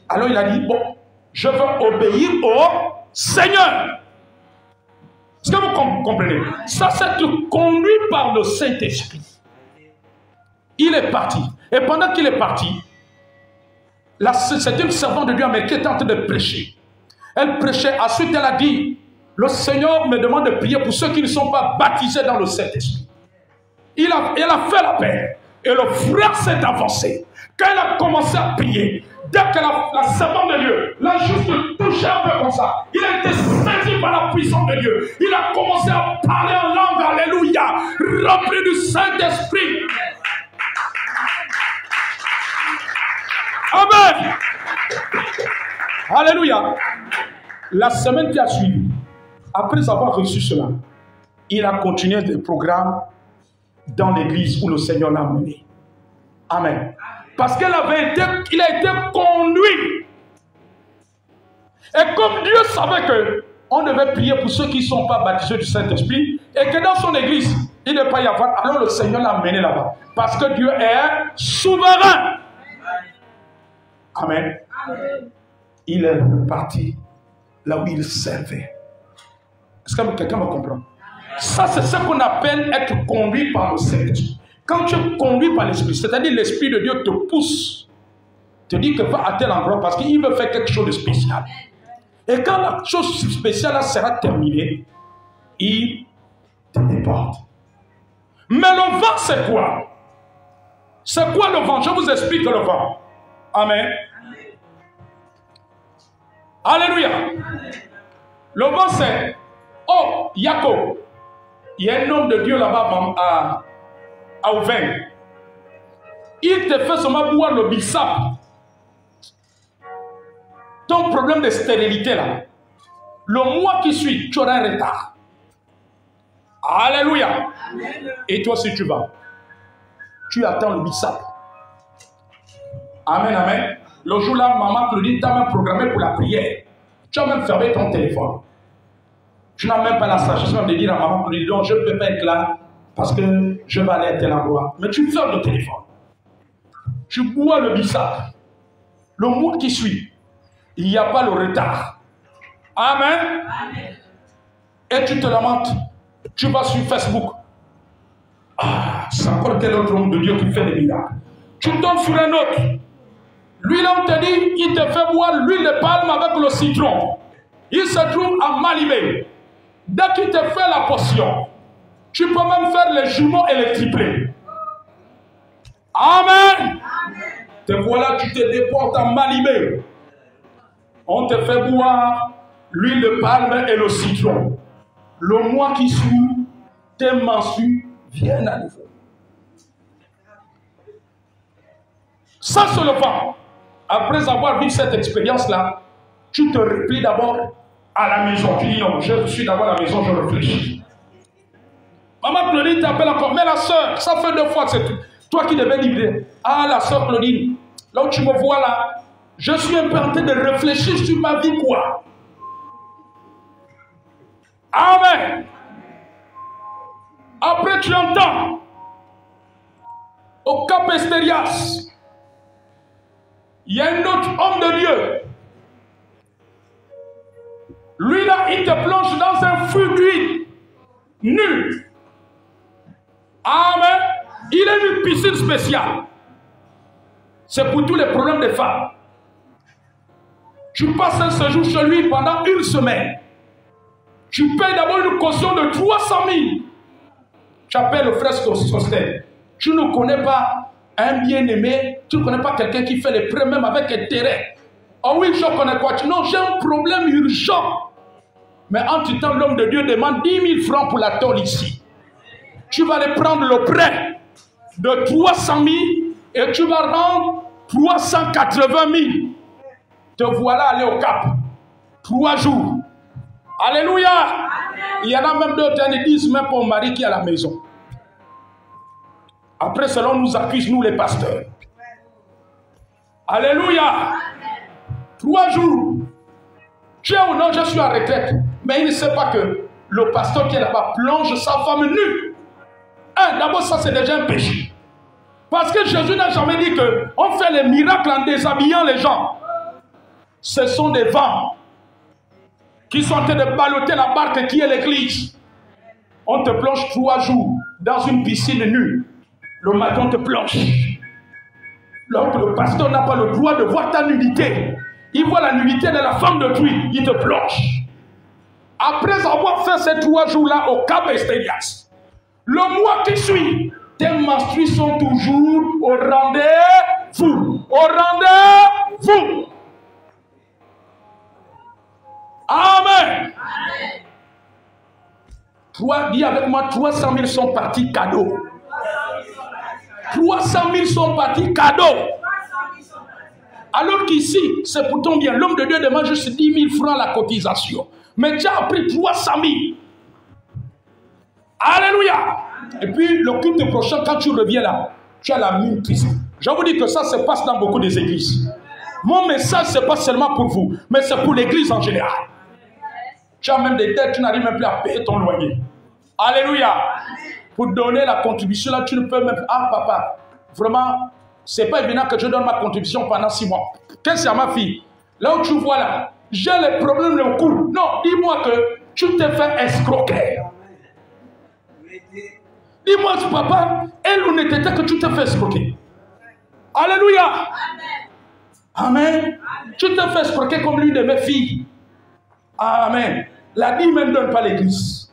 Alors il a dit, bon, je veux obéir au Seigneur. Est-ce que vous comprenez? Ça, c'est conduit par le Saint-Esprit. Il est parti. Et pendant qu'il est parti, c'est une servante de Dieu américaine qui était en train de prêcher. Elle prêchait, ensuite elle a dit, le Seigneur me demande de prier pour ceux qui ne sont pas baptisés dans le Saint-Esprit. Elle a fait la paix. Et le frère s'est avancé. Quand elle a commencé à prier, dès que la servante de Dieu l'a juste touché un peu comme ça, il a été saisi par la puissance de Dieu. Il a commencé à parler en langue, alléluia, rempli du Saint-Esprit. Amen. Alléluia. La semaine qui a suivi, Après avoir reçu cela, il a continué le programme dans l'église où le Seigneur l'a mené. Amen. Parce qu'il a été conduit. Et comme Dieu savait qu'on devait prier pour ceux qui ne sont pas baptisés du Saint-Esprit, et que dans son église, il ne peut pas y avoir, alors le Seigneur l'a mené là-bas. Parce que Dieu est souverain. Amen. Amen. Il est reparti là où il servait. Est-ce que quelqu'un me comprend? Ça, c'est ce qu'on appelle être conduit par le Saint-Esprit. Quand tu es conduit par l'Esprit, c'est-à-dire l'Esprit de Dieu te pousse, te dit que va à tel endroit parce qu'il veut faire quelque chose de spécial. Et quand la chose spéciale sera terminée, il te déporte. Mais le vent, c'est quoi? C'est quoi le vent? Je vous explique le vent. Amen. Alléluia. Le vent, c'est... Oh, Jacob. Il y a un homme de Dieu là-bas à Ouvin. Il te fait seulement boire le bissap. Ton problème de stérilité là, le mois qui suit, tu auras un retard. Alléluia. Amen. Et toi, si tu vas, tu attends le bissap. Amen, amen. Le jour-là, maman Claudine t'a même programmé pour la prière. Tu as même fermé ton téléphone. Tu n'as même pas la sagesse de dire à maman Claudine, non, je ne peux pas être là parce que je vais aller à tel endroit. Mais tu fermes le téléphone. Tu bois le bissap. Le mois qui suit, il n'y a pas le retard. Amen. Amen. Et tu te lamentes. Tu vas sur Facebook. Ah, c'est encore tel autre homme de Dieu qui fait des miracles. Tu tombes sur un autre. Lui, là, on te dit, il te fait boire l'huile de palme avec le citron. Il se trouve à Malibé. Dès qu'il te fait la potion, tu peux même faire les jumeaux électrifiés. Amen. Amen. Te voilà, tu te déportes à Malibé. On te fait boire l'huile de palme et le citron. Le mois qui suit, tes menstrues viennent à nouveau. Ça, c'est le vent. Après avoir vécu cette expérience-là, tu te replies d'abord à la maison. Tu dis non, je suis d'abord à la maison, je réfléchis. Maman Claudine t'appelle encore, mais la soeur, ça fait 2 fois que c'est toi qui devais livrer. Ah, la soeur Claudine, là où tu me vois là, je suis un peu en train de réfléchir sur ma vie, quoi. Amen. Après, tu entends au Cap Estérias, il y a un autre homme de Dieu. Lui là, il te plonge dans un feu d'huile nu. Amen. Il a une piscine spéciale. C'est pour tous les problèmes des femmes. Tu passes un séjour chez lui pendant 1 semaine. Tu payes d'abord une caution de 300 000. Tu appelles le frère Sostel. Tu ne connais pas un bien-aimé, tu ne connais pas quelqu'un qui fait les prêts même avec intérêt. Oh oui, je connais quoi? Non, j'ai un problème urgent. Mais en tout temps, l'homme de Dieu demande 10 000 francs pour la tôle ici. Tu vas aller prendre le prêt de 300 000 et tu vas rendre 380 000. Te voilà aller au Cap. 3 jours. Alléluia. Amen. Il y en a même d'autres qui disent même pour mari qui est à la maison. Après cela, on nous accuse, nous les pasteurs. Alléluia. Amen. 3 jours. Tu es ou non, je suis en retraite. Mais il ne sait pas que le pasteur qui est là-bas plonge sa femme nue. D'abord, ça c'est déjà un péché. Parce que Jésus n'a jamais dit qu'on fait les miracles en déshabillant les gens. Ce sont des vents qui sont en train de balloter la barque qui est l'église. On te plonge 3 jours dans une piscine nue. Le matin, on te plonge. Donc le pasteur n'a pas le droit de voir ta nudité. Il voit la nudité de la femme d'autrui. Il te plonge. Après avoir fait ces 3 jours-là au Cap Estérias, le mois qui suit, tes menstrues sont toujours au rendez-vous. Au rendez-vous. Amen. Amen. Dis avec moi, 300 000 sont partis cadeaux. 300 000 sont partis cadeaux. Alors qu'ici, c'est pourtant bien. L'homme de Dieu demande juste 10 000 francs la cotisation. Mais tu as pris 300 000. Alléluia. Et puis, le culte prochain, quand tu reviens là, tu as la mine triste. Je vous dis que ça se passe dans beaucoup des églises. Mon message, ce n'est pas seulement pour vous, mais c'est pour l'église en général. Tu as même des dettes, tu n'arrives même plus à payer ton loyer. Alléluia. Pour donner la contribution, là, tu ne peux même... Ah, papa, vraiment, ce n'est pas évident que je donne ma contribution pendant 6 mois. Qu'est-ce qu'il y a, ma fille? Là où tu vois là, j'ai les problèmes de cou. Non, dis-moi que tu t'es fait escroquer. Dis-moi, papa, elle ou n'était que tu t'es fait escroquer. Alléluia. Amen. Tu t'es fait escroquer comme l'une de mes filles. Amen. La dîme ne donne pas l'église.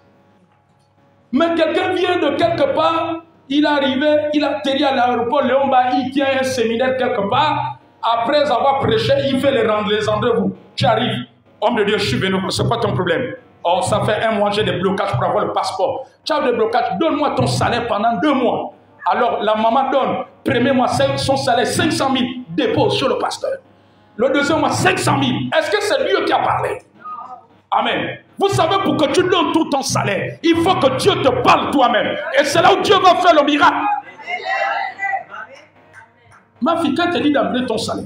Mais quelqu'un vient de quelque part, il est arrivé, il a atterri à l'aéroport Léomba, il tient un séminaire quelque part. Après avoir prêché, il fait les rendez-vous. Tu arrives, homme de Dieu, je suis venu, c'est pas ton problème. Oh, ça fait 1 mois, j'ai des blocages pour avoir le passeport. Tu as des blocages, donne-moi ton salaire pendant 2 mois. Alors, la maman donne, premier mois, son salaire, 500 000, dépose sur le pasteur. Le deuxième mois, 500 000. Est-ce que c'est Dieu qui a parlé? Amen. Vous savez, pour que tu donnes tout ton salaire, il faut que Dieu te parle toi-même. Et c'est là où Dieu va faire le miracle. Ma fille, quand tu dit d'amener ton salaire,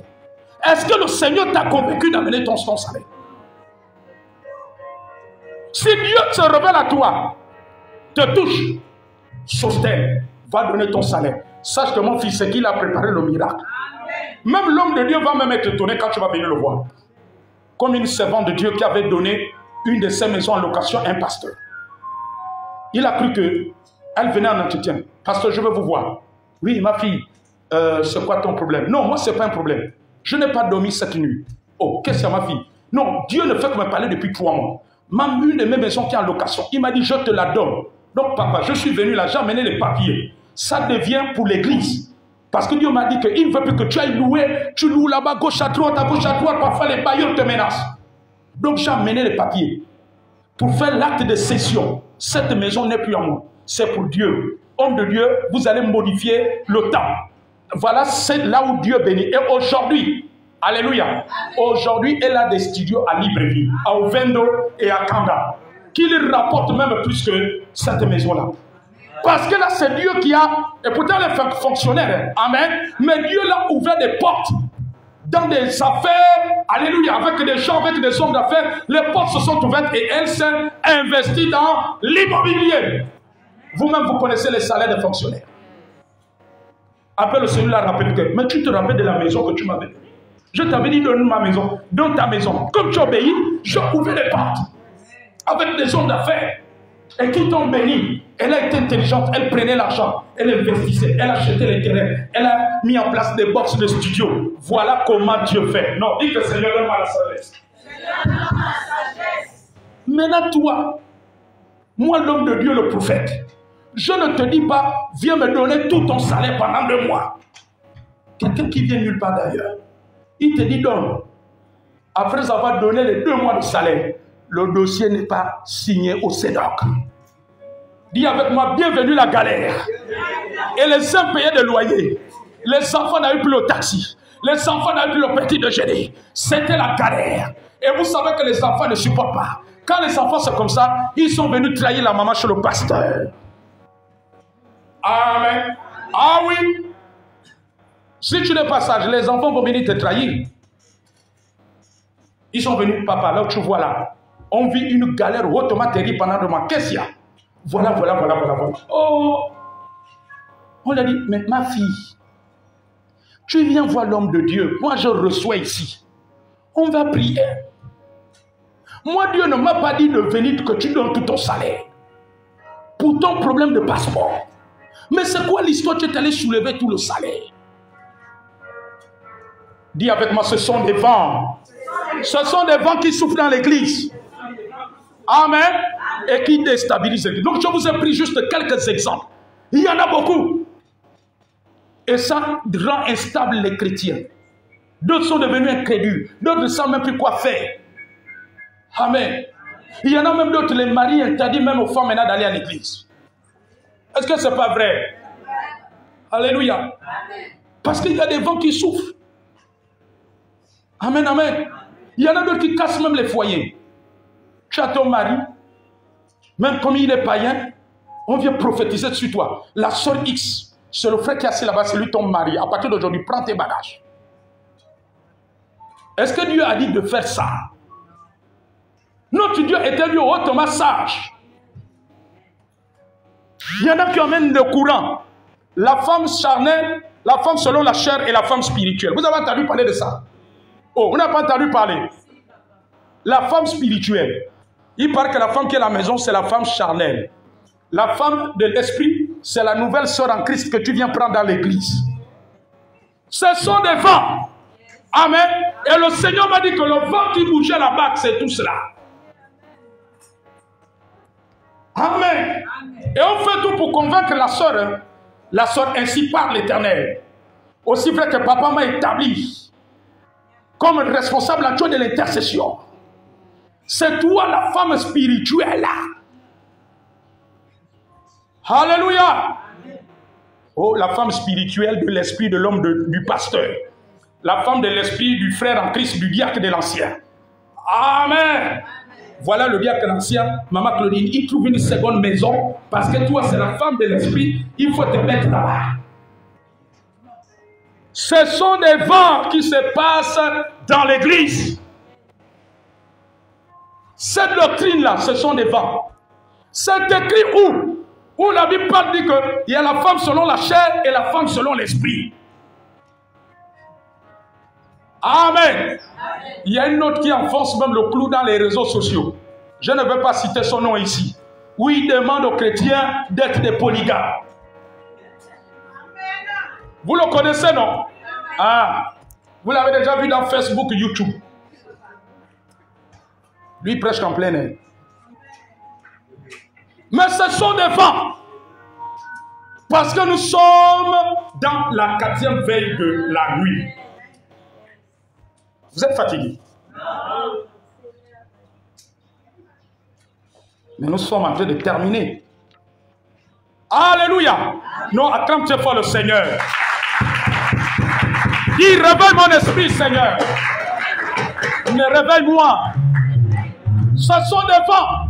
est-ce que le Seigneur t'a convaincu d'amener ton salaire? Si Dieu se révèle à toi, te touche, soutient, va donner ton salaire. Sache que mon fils, c'est qu'il a préparé le miracle. Même l'homme de Dieu va même être étonné quand tu vas venir le voir. Comme une servante de Dieu qui avait donné une de ses maisons en location à un pasteur. Il a cru qu'elle venait en entretien. Pasteur, je veux vous voir. Oui, ma fille, c'est quoi ton problème? Non, moi, ce n'est pas un problème. Je n'ai pas dormi cette nuit. Oh, qu'est-ce qu'il y a, ma fille? Non, Dieu ne fait que me parler depuis 3 mois. Même une de mes maisons qui est en location, il m'a dit, je te la donne. Donc, papa, je suis venu là, j'ai amené les papiers. Ça devient pour l'église. Parce que Dieu m'a dit qu'il ne veut plus que tu ailles louer. Tu loues là-bas, gauche à droite, parfois les bailleurs te menacent. Donc, j'ai amené les papiers pour faire l'acte de cession. Cette maison n'est plus à moi. C'est pour Dieu. Homme de Dieu, vous allez modifier le temps. Voilà, c'est là où Dieu bénit. Et aujourd'hui, alléluia, aujourd'hui, elle a des studios à Libreville, à Ovendo et à Kanda, qui lui rapportent même plus que cette maison-là. Parce que là, c'est Dieu qui a, et pourtant elle est fonctionnaire, amen, mais Dieu l'a ouvert des portes dans des affaires, alléluia, avec des gens, avec des hommes d'affaires, les portes se sont ouvertes et elle s'est investie dans l'immobilier. Vous-même, vous connaissez les salaires des fonctionnaires. Après, le Seigneur l'a rappelé que, mais tu te rappelles de la maison que tu m'avais donnée. Je t'avais dit, donne ma maison, donne ta maison. Comme tu obéis, j'ai ouvert les portes avec des hommes d'affaires. Et qui t'ont béni. Elle a été intelligente, elle prenait l'argent, elle investissait, elle achetait les terrains, elle a mis en place des boxes de studio. Voilà comment Dieu fait. Non, dis que Seigneur, donne-moi la sagesse. Maintenant, toi, moi, l'homme de Dieu, le prophète, je ne te dis pas, viens me donner tout ton salaire pendant 2 mois. Quelqu'un qui vient nulle part d'ailleurs, il te dit, donne. Après avoir donné les 2 mois de salaire, le dossier n'est pas signé au CEDOC. Dis avec moi, bienvenue la galère. Et les impayés de loyer. Les enfants n'avaient plus le taxi. Les enfants n'avaient plus le petit déjeuner. C'était la galère. Et vous savez que les enfants ne supportent pas. Quand les enfants sont comme ça, ils sont venus trahir la maman chez le pasteur. Amen. Ah oui. Si tu n'es pas sage, les enfants vont venir te trahir. Ils sont venus, papa, là où tu vois là. On vit une galère hautement terrible pendant 2 mois. Qu'est-ce qu'il y a? Voilà. Oh! On a dit, mais ma fille, tu viens voir l'homme de Dieu. Moi, je reçois ici. On va prier. Moi, Dieu ne m'a pas dit de venir que tu donnes tout ton salaire pour ton problème de passeport. Mais c'est quoi l'histoire? Tu es allé soulever tout le salaire. Dis avec moi, ce sont des vents. Ce sont des vents qui souffrent dans l'église. Amen. Et qui déstabilisent l'église. Donc je vous ai pris juste quelques exemples. Il y en a beaucoup. Et ça rend instable les chrétiens. D'autres sont devenus incrédules. D'autres ne savent même plus quoi faire. Amen. Il y en a même d'autres, les maris interdisent même aux femmes maintenant d'aller à l'église. Est-ce que ce n'est pas vrai? Alléluia. Parce qu'il y a des vents qui souffrent. Amen, amen. Il y en a d'autres qui cassent même les foyers. Tu as ton mari, même comme il est païen, on vient prophétiser sur toi. La soeur X, c'est le frère qui est assis là-bas, c'est lui ton mari. À partir d'aujourd'hui, prends tes bagages. Est-ce que Dieu a dit de faire ça? Notre Dieu était lui hautement sage. Il y en a qui emmènent le courant. La femme charnelle, la femme selon la chair et la femme spirituelle. Vous avez entendu parler de ça? Oh, vous n'avez pas entendu parler? La femme spirituelle. Il paraît que la femme qui est à la maison, c'est la femme charnelle. La femme de l'esprit, c'est la nouvelle sœur en Christ que tu viens prendre dans l'église. Ce sont des vents. Amen. Et le Seigneur m'a dit que le vent qui bougeait là-bas, c'est tout cela. Amen. Et on fait tout pour convaincre la sœur ainsi par l'Éternel. Aussi vrai que papa m'a établi comme responsable en de l'intercession. C'est toi la femme spirituelle. Alléluia. Oh, la femme spirituelle de l'esprit de l'homme du pasteur. La femme de l'esprit du frère en Christ, du diacre de l'ancien. Amen. Voilà le diacre de l'ancien, maman Claudine. Il trouve une seconde maison parce que toi, c'est la femme de l'esprit. Il faut te mettre là-bas. Ce sont des vents qui se passent dans l'église. Cette doctrine-là, ce sont des vents. C'est écrit où? Où la Bible parle dit qu'il y a la femme selon la chair et la femme selon l'esprit. Amen. Il y a une autre qui enfonce même le clou dans les réseaux sociaux. Je ne vais pas citer son nom ici. Où il demande aux chrétiens d'être des polygames. Vous le connaissez, non? Ah, vous l'avez déjà vu dans Facebook, YouTube. Lui prêche en plein air. Mais ce sont des vents. Parce que nous sommes dans la 4e veille de la nuit. Vous êtes fatigués? Mais nous sommes en train de terminer. Alléluia. Non, acclame très fort le Seigneur. Dis, réveille mon esprit, Seigneur. Mais réveille-moi. Ce sont des vents.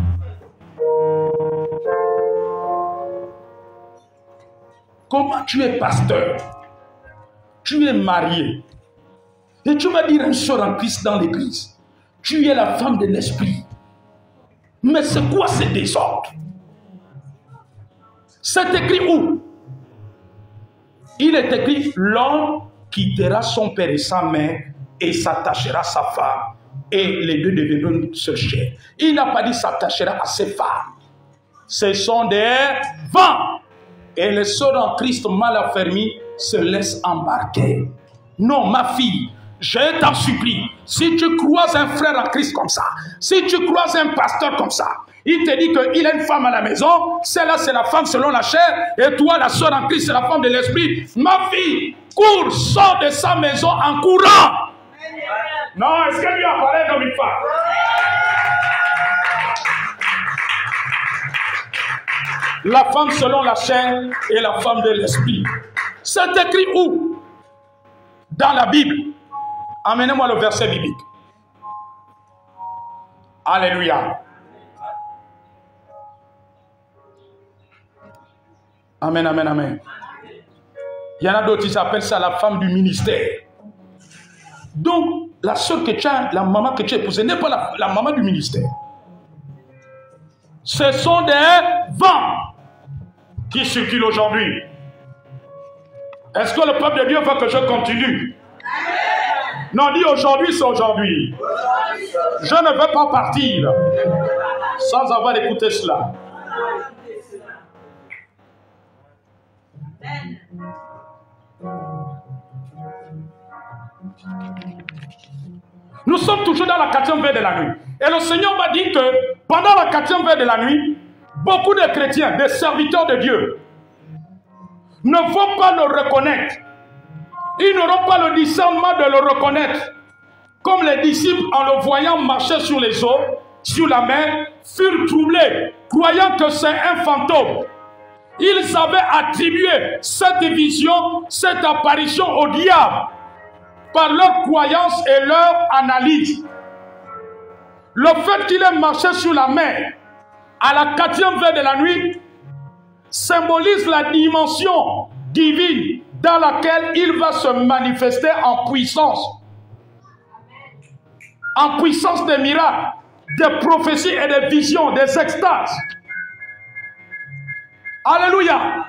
Comment tu es pasteur? Tu es marié. Et tu vas dire un sort en Christ dans l'église. Tu es la femme de l'esprit. Mais c'est quoi ce désordre? C'est écrit où? Il est écrit, l'homme quittera son père et sa mère et s'attachera à sa femme. Et les deux deviendront se chair. Il n'a pas dit s'attachera à ses femmes. Ce sont des vents. Et les sœurs en Christ mal affermis se laissent embarquer. Non, ma fille, je t'en supplie, si tu croises un frère en Christ comme ça, si tu croises un pasteur comme ça, il te dit qu'il a une femme à la maison, celle-là c'est la femme selon la chair, et toi la sœur en Christ c'est la femme de l'esprit. Ma fille, cours, sors de sa maison en courant. Non, est-ce que lui a parlé comme une femme? La femme selon la chair et la femme de l'esprit. C'est écrit où? Dans la Bible. Amenez-moi le verset biblique. Alléluia. Amen, amen, amen. Il y en a d'autres qui s'appellent ça la femme du ministère. Donc, la soeur que tu as, la maman que tu as épousée, n'est pas la maman du ministère. Ce sont des vents qui circulent aujourd'hui. Est-ce que le peuple de Dieu veut que je continue? Non, dis aujourd'hui, c'est aujourd'hui. Je ne veux pas partir sans avoir écouté cela. Nous sommes toujours dans la 4e veille de la nuit. Et le Seigneur m'a dit que pendant la 4e veille de la nuit, beaucoup de chrétiens, des serviteurs de Dieu, ne vont pas le reconnaître. Ils n'auront pas le discernement de le reconnaître. Comme les disciples, en le voyant marcher sur les eaux, sur la mer, furent troublés, croyant que c'est un fantôme. Ils avaient attribué cette vision, cette apparition au diable. par leur croyance et leur analyse. Le fait qu'il ait marché sur la mer à la 4e veille de la nuit symbolise la dimension divine dans laquelle il va se manifester en puissance. En puissance des miracles, des prophéties et des visions, des extases. Alléluia.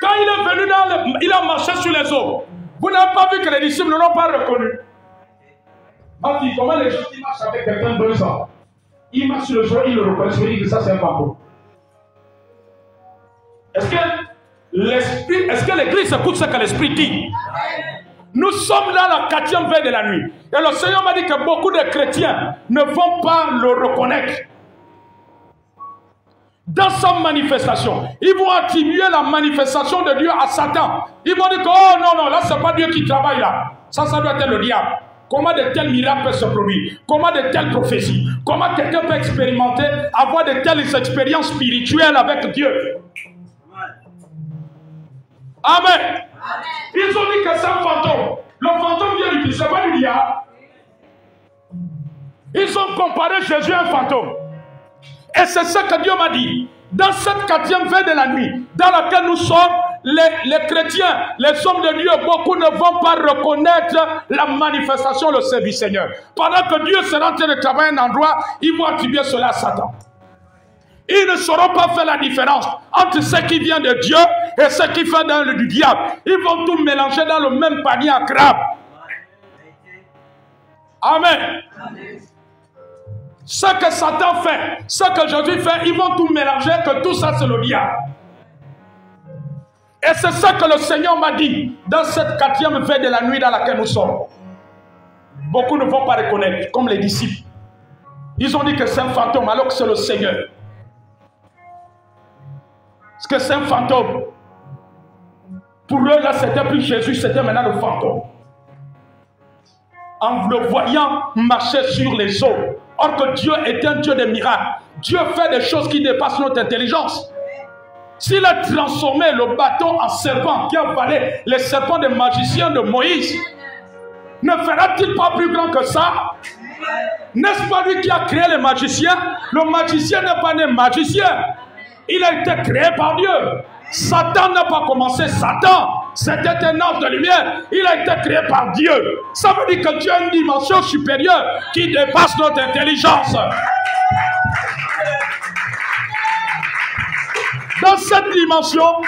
Quand il est venu il a marché sur les eaux. Vous n'avez pas vu que les disciples ne l'ont pas reconnu. On dit comment les gens qui marchent avec quelqu'un de ça. Il marche sur le sol, il le reconnaît, il dit que ça c'est un fantôme. Est-ce que l'église écoute ce que l'esprit dit? Nous sommes dans la 4e veille de la nuit. Et le Seigneur m'a dit que beaucoup de chrétiens ne vont pas le reconnaître. Dans sa manifestation, ils vont attribuer la manifestation de Dieu à Satan. Ils vont dire que, oh non, non, là, ce n'est pas Dieu qui travaille là. Ça doit être le diable. Comment de tels miracles peuvent se produire? Comment de telles prophéties? Comment quelqu'un peut expérimenter, avoir de telles expériences spirituelles avec Dieu? Amen. Ils ont dit que c'est un fantôme. Le fantôme vient du Christ, ce n'est pas du diable. Ils ont comparé Jésus à un fantôme. Et c'est ce que Dieu m'a dit. Dans cette 4e veille de la nuit, dans laquelle nous sommes, les chrétiens, les hommes de Dieu, beaucoup ne vont pas reconnaître la manifestation, le service du Seigneur. Pendant que Dieu sera en train de travailler un endroit, ils vont attribuer cela à Satan. Ils ne sauront pas faire la différence entre ce qui vient de Dieu et ce qui vient du diable. Ils vont tout mélanger dans le même panier à crabe. Amen. Ce que Satan fait, ce que Jésus fait, ils vont tout mélanger, que tout ça c'est le diable. Et c'est ça que le Seigneur m'a dit dans cette 4e veille de la nuit dans laquelle nous sommes. Beaucoup ne vont pas reconnaître, comme les disciples. Ils ont dit que c'est un fantôme alors que c'est le Seigneur. Parce que c'est un fantôme. Pour eux, là, c'était plus Jésus, c'était maintenant le fantôme. En le voyant marcher sur les eaux. Or que Dieu est un Dieu de miracles. Dieu fait des choses qui dépassent notre intelligence. S'il a transformé le bâton en serpent qui a avalé les serpents des magiciens de Moïse, ne fera-t-il pas plus grand que ça? N'est-ce pas lui qui a créé les magiciens? Le magicien n'est pas né magicien. Il a été créé par Dieu. Satan n'a pas commencé Satan. C'était un ange de lumière. Il a été créé par Dieu. Ça veut dire que Dieu a une dimension supérieure qui dépasse notre intelligence. Dans cette dimension,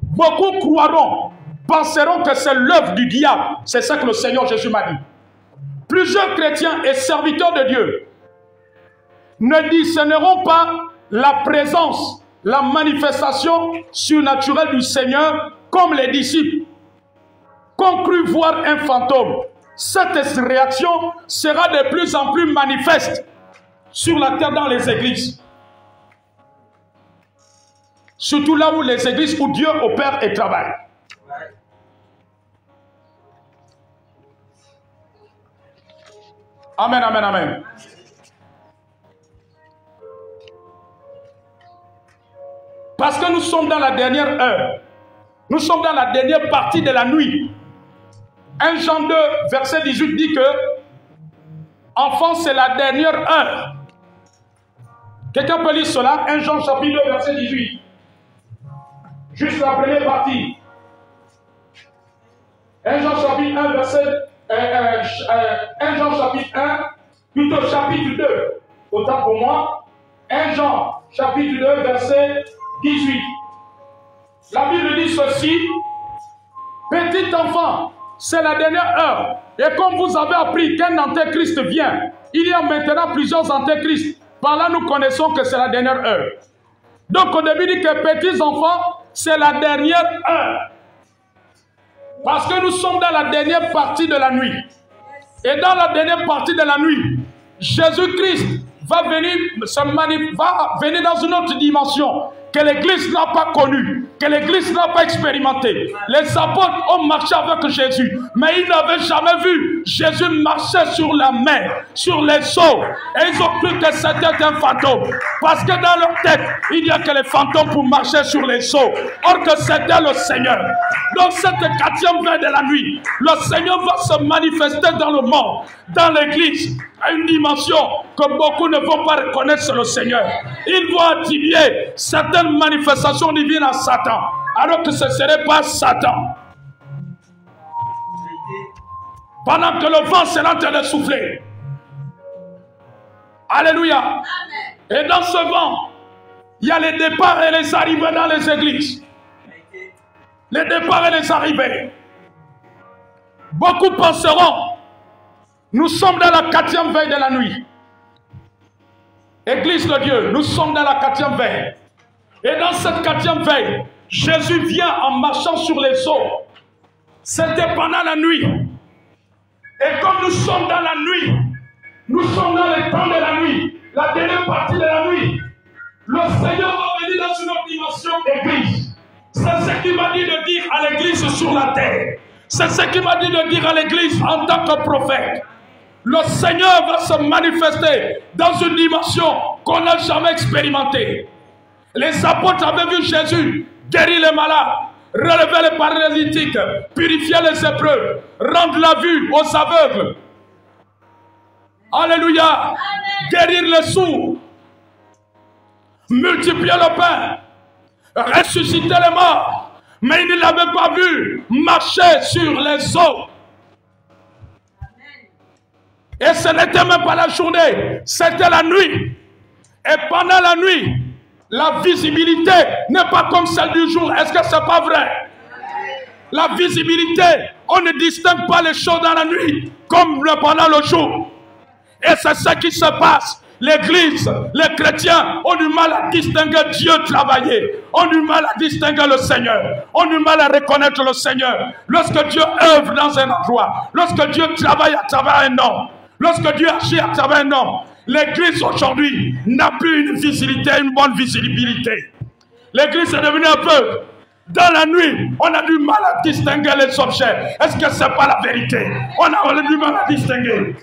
beaucoup croiront, penseront que c'est l'œuvre du diable. C'est ça que le Seigneur Jésus m'a dit. Plusieurs chrétiens et serviteurs de Dieu ne discerneront pas la présence, la manifestation surnaturelle du Seigneur comme les disciples, qu'ont cru voir un fantôme. Cette réaction sera de plus en plus manifeste sur la terre dans les églises. Surtout là où les églises où Dieu opère et travaille. Amen, amen, amen. Parce que nous sommes dans la dernière heure. Nous sommes dans la dernière partie de la nuit. 1 Jean 2, verset 18 dit que enfant, c'est la dernière heure. Quelqu'un peut lire cela? 1 Jean chapitre 2, verset 18. Juste la première partie. 1 Jean chapitre 1, verset 1 Jean chapitre 1, plutôt chapitre 2. Autant pour moi. 1 Jean chapitre 2, verset 18. La Bible dit ceci. Petit enfant, c'est la dernière heure. Et comme vous avez appris qu'un antéchrist vient, il y a maintenant plusieurs antéchrists. Par là, nous connaissons que c'est la dernière heure. Donc, au début, il dit que petits enfants, c'est la dernière heure. Parce que nous sommes dans la dernière partie de la nuit. Et dans la dernière partie de la nuit, Jésus-Christ va venir dans une autre dimension que l'Église n'a pas connu, que l'Église n'a pas expérimenté. Les apôtres ont marché avec Jésus, mais ils n'avaient jamais vu Jésus marcher sur la mer, sur les eaux. Et ils ont cru que c'était un fantôme. Parce que dans leur tête, il n'y a que les fantômes pour marcher sur les eaux. Or que c'était le Seigneur. Donc cette 4e veille de la nuit, le Seigneur va se manifester dans le monde, dans l'Église, à une dimension que beaucoup ne vont pas reconnaître sur le Seigneur. Ils vont attribuer certaines manifestations divines à Satan, alors que ce ne serait pas Satan. Pendant que le vent est en train de souffler. Alléluia. Et dans ce vent, il y a les départs et les arrivées dans les églises. Les départs et les arrivées. Beaucoup penseront, nous sommes dans la 4e veille de la nuit. Église de Dieu, nous sommes dans la 4e veille. Et dans cette 4e veille, Jésus vient en marchant sur les eaux. C'était pendant la nuit. Et comme nous sommes dans la nuit, nous sommes dans le temps de la nuit, la dernière partie de la nuit, le Seigneur va venir dans une autre dimension église. C'est ce qu'il m'a dit de dire à l'église sur la terre. C'est ce qu'il m'a dit de dire à l'église en tant que prophète. Le Seigneur va se manifester dans une dimension qu'on n'a jamais expérimentée. Les apôtres avaient vu Jésus guérir les malades, relever les paralytiques, purifier les épreuves, rendre la vue aux aveugles. Alléluia. Guérir les sourds, multiplier le pain, ressusciter les morts. Mais ils ne l'avaient pas vu marcher sur les eaux. Et ce n'était même pas la journée, c'était la nuit. Et pendant la nuit, la visibilité n'est pas comme celle du jour. Est-ce que ce n'est pas vrai? La visibilité, on ne distingue pas les choses dans la nuit comme pendant le jour. Et c'est ce qui se passe. L'église, les chrétiens ont du mal à distinguer Dieu travailler, ont du mal à distinguer le Seigneur, ont du mal à reconnaître le Seigneur. Lorsque Dieu œuvre dans un endroit, lorsque Dieu travaille à travers un homme, lorsque Dieu agit à travers un homme, l'église aujourd'hui n'a plus une visibilité, une bonne visibilité. L'église est devenue un peu. Dans la nuit, on a du mal à distinguer les objets. Est-ce que ce n'est pas la vérité? On a du mal à distinguer.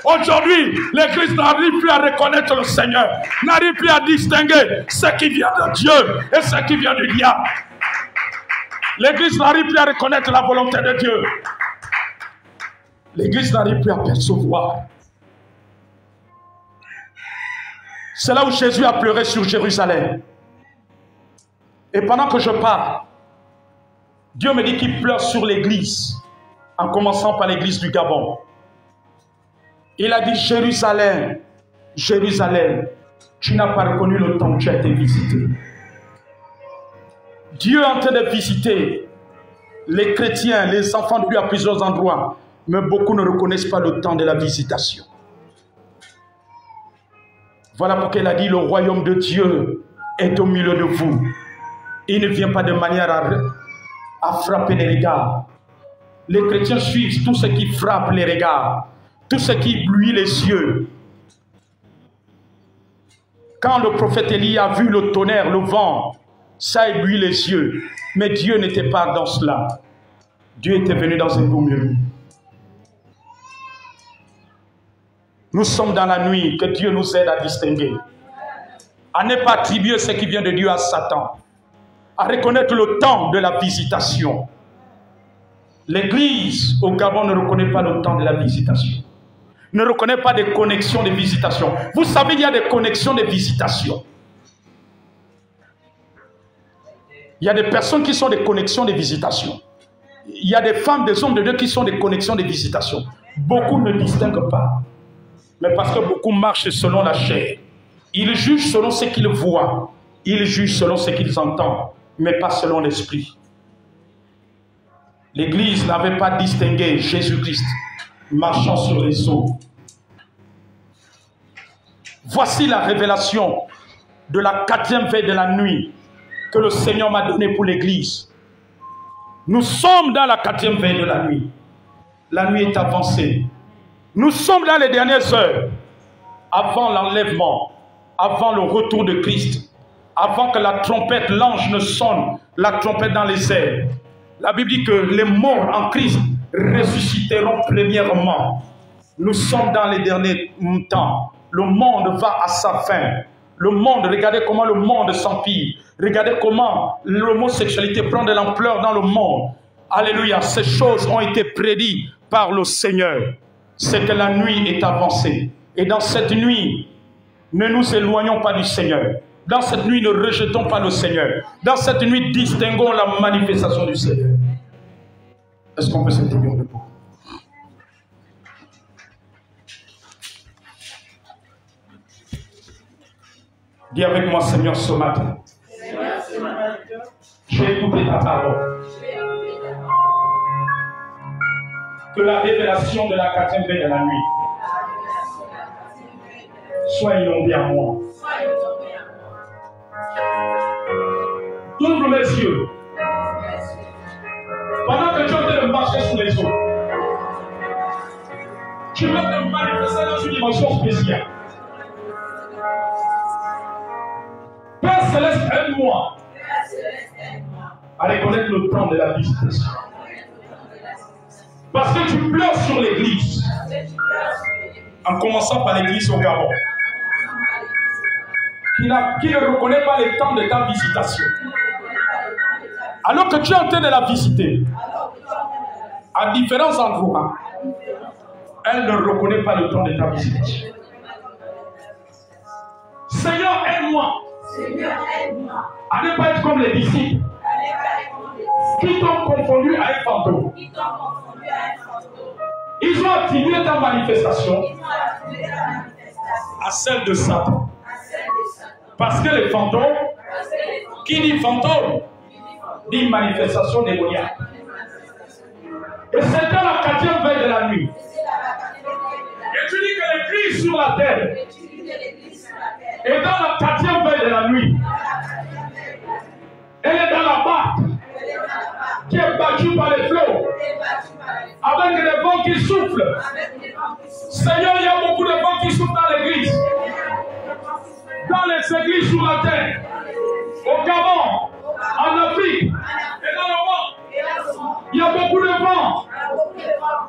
Aujourd'hui, l'église n'arrive plus à reconnaître le Seigneur, n'arrive plus à distinguer ce qui vient de Dieu et ce qui vient du diable. L'église n'arrive plus à reconnaître la volonté de Dieu. L'église n'arrive plus à percevoir. C'est là où Jésus a pleuré sur Jérusalem. Et pendant que je parle, Dieu me dit qu'il pleure sur l'église, en commençant par l'église du Gabon. Il a dit, Jérusalem, Jérusalem, tu n'as pas reconnu le temps où tu as été visité. Dieu est en train de visiter les chrétiens, les enfants de Dieu à plusieurs endroits, mais beaucoup ne reconnaissent pas le temps de la visitation. Voilà pourquoi il a dit, le royaume de Dieu est au milieu de vous. Il ne vient pas de manière à frapper les regards. Les chrétiens suivent tout ce qui frappe les regards, tout ce qui éblouit les yeux. Quand le prophète Élie a vu le tonnerre, le vent, ça éblouit les yeux. Mais Dieu n'était pas dans cela. Dieu était venu dans un beau milieu. Nous sommes dans la nuit, que Dieu nous aide à distinguer. À ne pas attribuer ce qui vient de Dieu à Satan. À reconnaître le temps de la visitation. L'église au Gabon ne reconnaît pas le temps de la visitation. Ne reconnaît pas des connexions de visitation. Vous savez, il y a des connexions de visitation. Il y a des personnes qui sont des connexions de visitation. Il y a des femmes, des hommes de Dieu qui sont des connexions de visitation. Beaucoup ne distinguent pas. Mais parce que beaucoup marchent selon la chair. Ils jugent selon ce qu'ils voient. Ils jugent selon ce qu'ils entendent. Mais pas selon l'esprit. L'église n'avait pas distingué Jésus-Christ marchant sur les eaux. Voici la révélation de la 4e veille de la nuit que le Seigneur m'a donnée pour l'église. Nous sommes dans la 4e veille de la nuit. La nuit est avancée. Nous sommes dans les dernières heures, avant l'enlèvement, avant le retour de Christ. avant que la trompette, l'ange ne sonne, la trompette dans les airs. La Bible dit que les morts en Christ ressusciteront premièrement. Nous sommes dans les derniers temps. Le monde va à sa fin. Le monde, regardez comment le monde s'empire. Regardez comment l'homosexualité prend de l'ampleur dans le monde. Alléluia, ces choses ont été prédites par le Seigneur. C'est que la nuit est avancée. Et dans cette nuit, ne nous éloignons pas du Seigneur. Dans cette nuit, ne rejetons pas le Seigneur. Dans cette nuit, distinguons la manifestation du Seigneur. Est-ce qu'on peut se tenir debout? Dis avec moi, Seigneur, ce matin. J'ai écouté ta parole. Que la révélation de la 4e veille de la nuit soit inondée en moi. Ouvre mes yeux. Pendant que tu es en train de marcher sous les eaux, tu vas te manifester dans une dimension spéciale. Père Céleste, aide-moi à reconnaître le temps de la visitation. Parce que tu pleures sur l'église. En commençant par l'église au Gabon. Qui ne reconnaît pas le temps de ta visitation. Alors que tu es en train de la visiter, à différents endroits, elle ne reconnaît pas le temps de ta visitation. Seigneur, aide-moi à ne pas être comme les disciples qui t'ont confondu à un fantôme. Ils ont attribué ta manifestation à celle de Satan. Parce que les fantômes, qui dit fantôme, dit manifestation démoniaque. Et c'était la 4e veille de la nuit. Et tu dis que l'église sur la terre est dans la 4e veille de la nuit. Elle est dans la barque qui est battue par les flots, avec des vents qui soufflent. Seigneur, il y a beaucoup de vents qui soufflent dans l'église, dans les églises sur la terre, au Gabon, en Afrique et dans le monde. Il y a beaucoup de vents,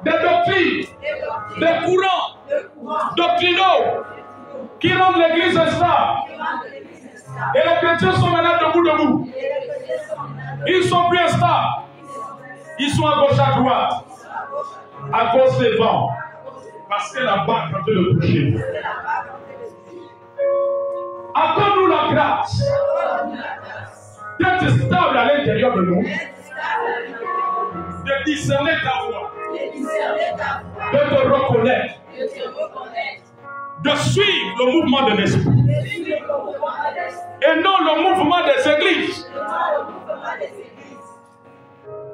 des doctrines, des courants doctrinaux qui rendent l'église stable. Et les chrétiens sont maintenant debout. Ils sont plus instables. Ils sont à gauche, à droite, à cause des vents. Parce que la barque est en train de toucher. Accorde-nous la grâce d'être stable à l'intérieur de nous, de discerner ta voix, de te reconnaître, de suivre le mouvement de l'esprit et non le mouvement des églises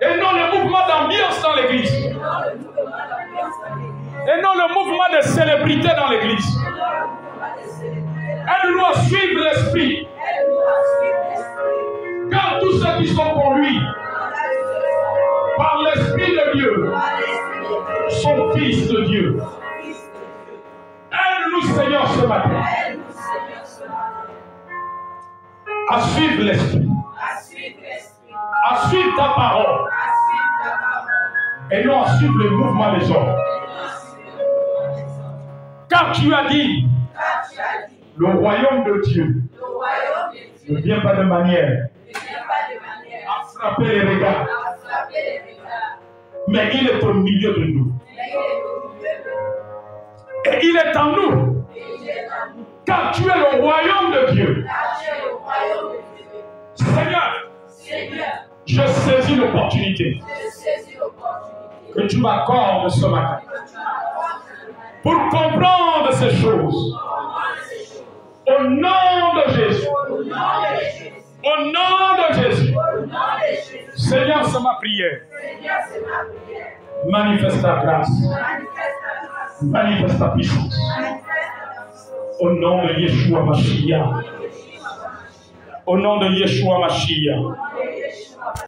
et non le mouvement d'ambiance dans l'église et non le mouvement de célébrité dans l'église. Aide-nous à suivre l'esprit, car tous ceux qui sont conduits par l'esprit de Dieu sont fils de Dieu. Aide-nous, Seigneur, ce matin à suivre l'esprit, à suivre ta parole et non à suivre le mouvement des hommes. Car tu as dit, le royaume de Dieu ne vient pas de manière à frapper les regards, mais il est au milieu de nous. Et il est en nous. Car tu es le royaume de Dieu. Seigneur, je saisis l'opportunité que tu m'accordes ce matin pour comprendre ces choses. Au nom de Jésus. Au nom de Jésus. Seigneur, c'est ma prière. Manifeste ta grâce. Manifeste ta puissance. Au nom de Yeshua Mashiach. Au nom de Yeshua Mashiach.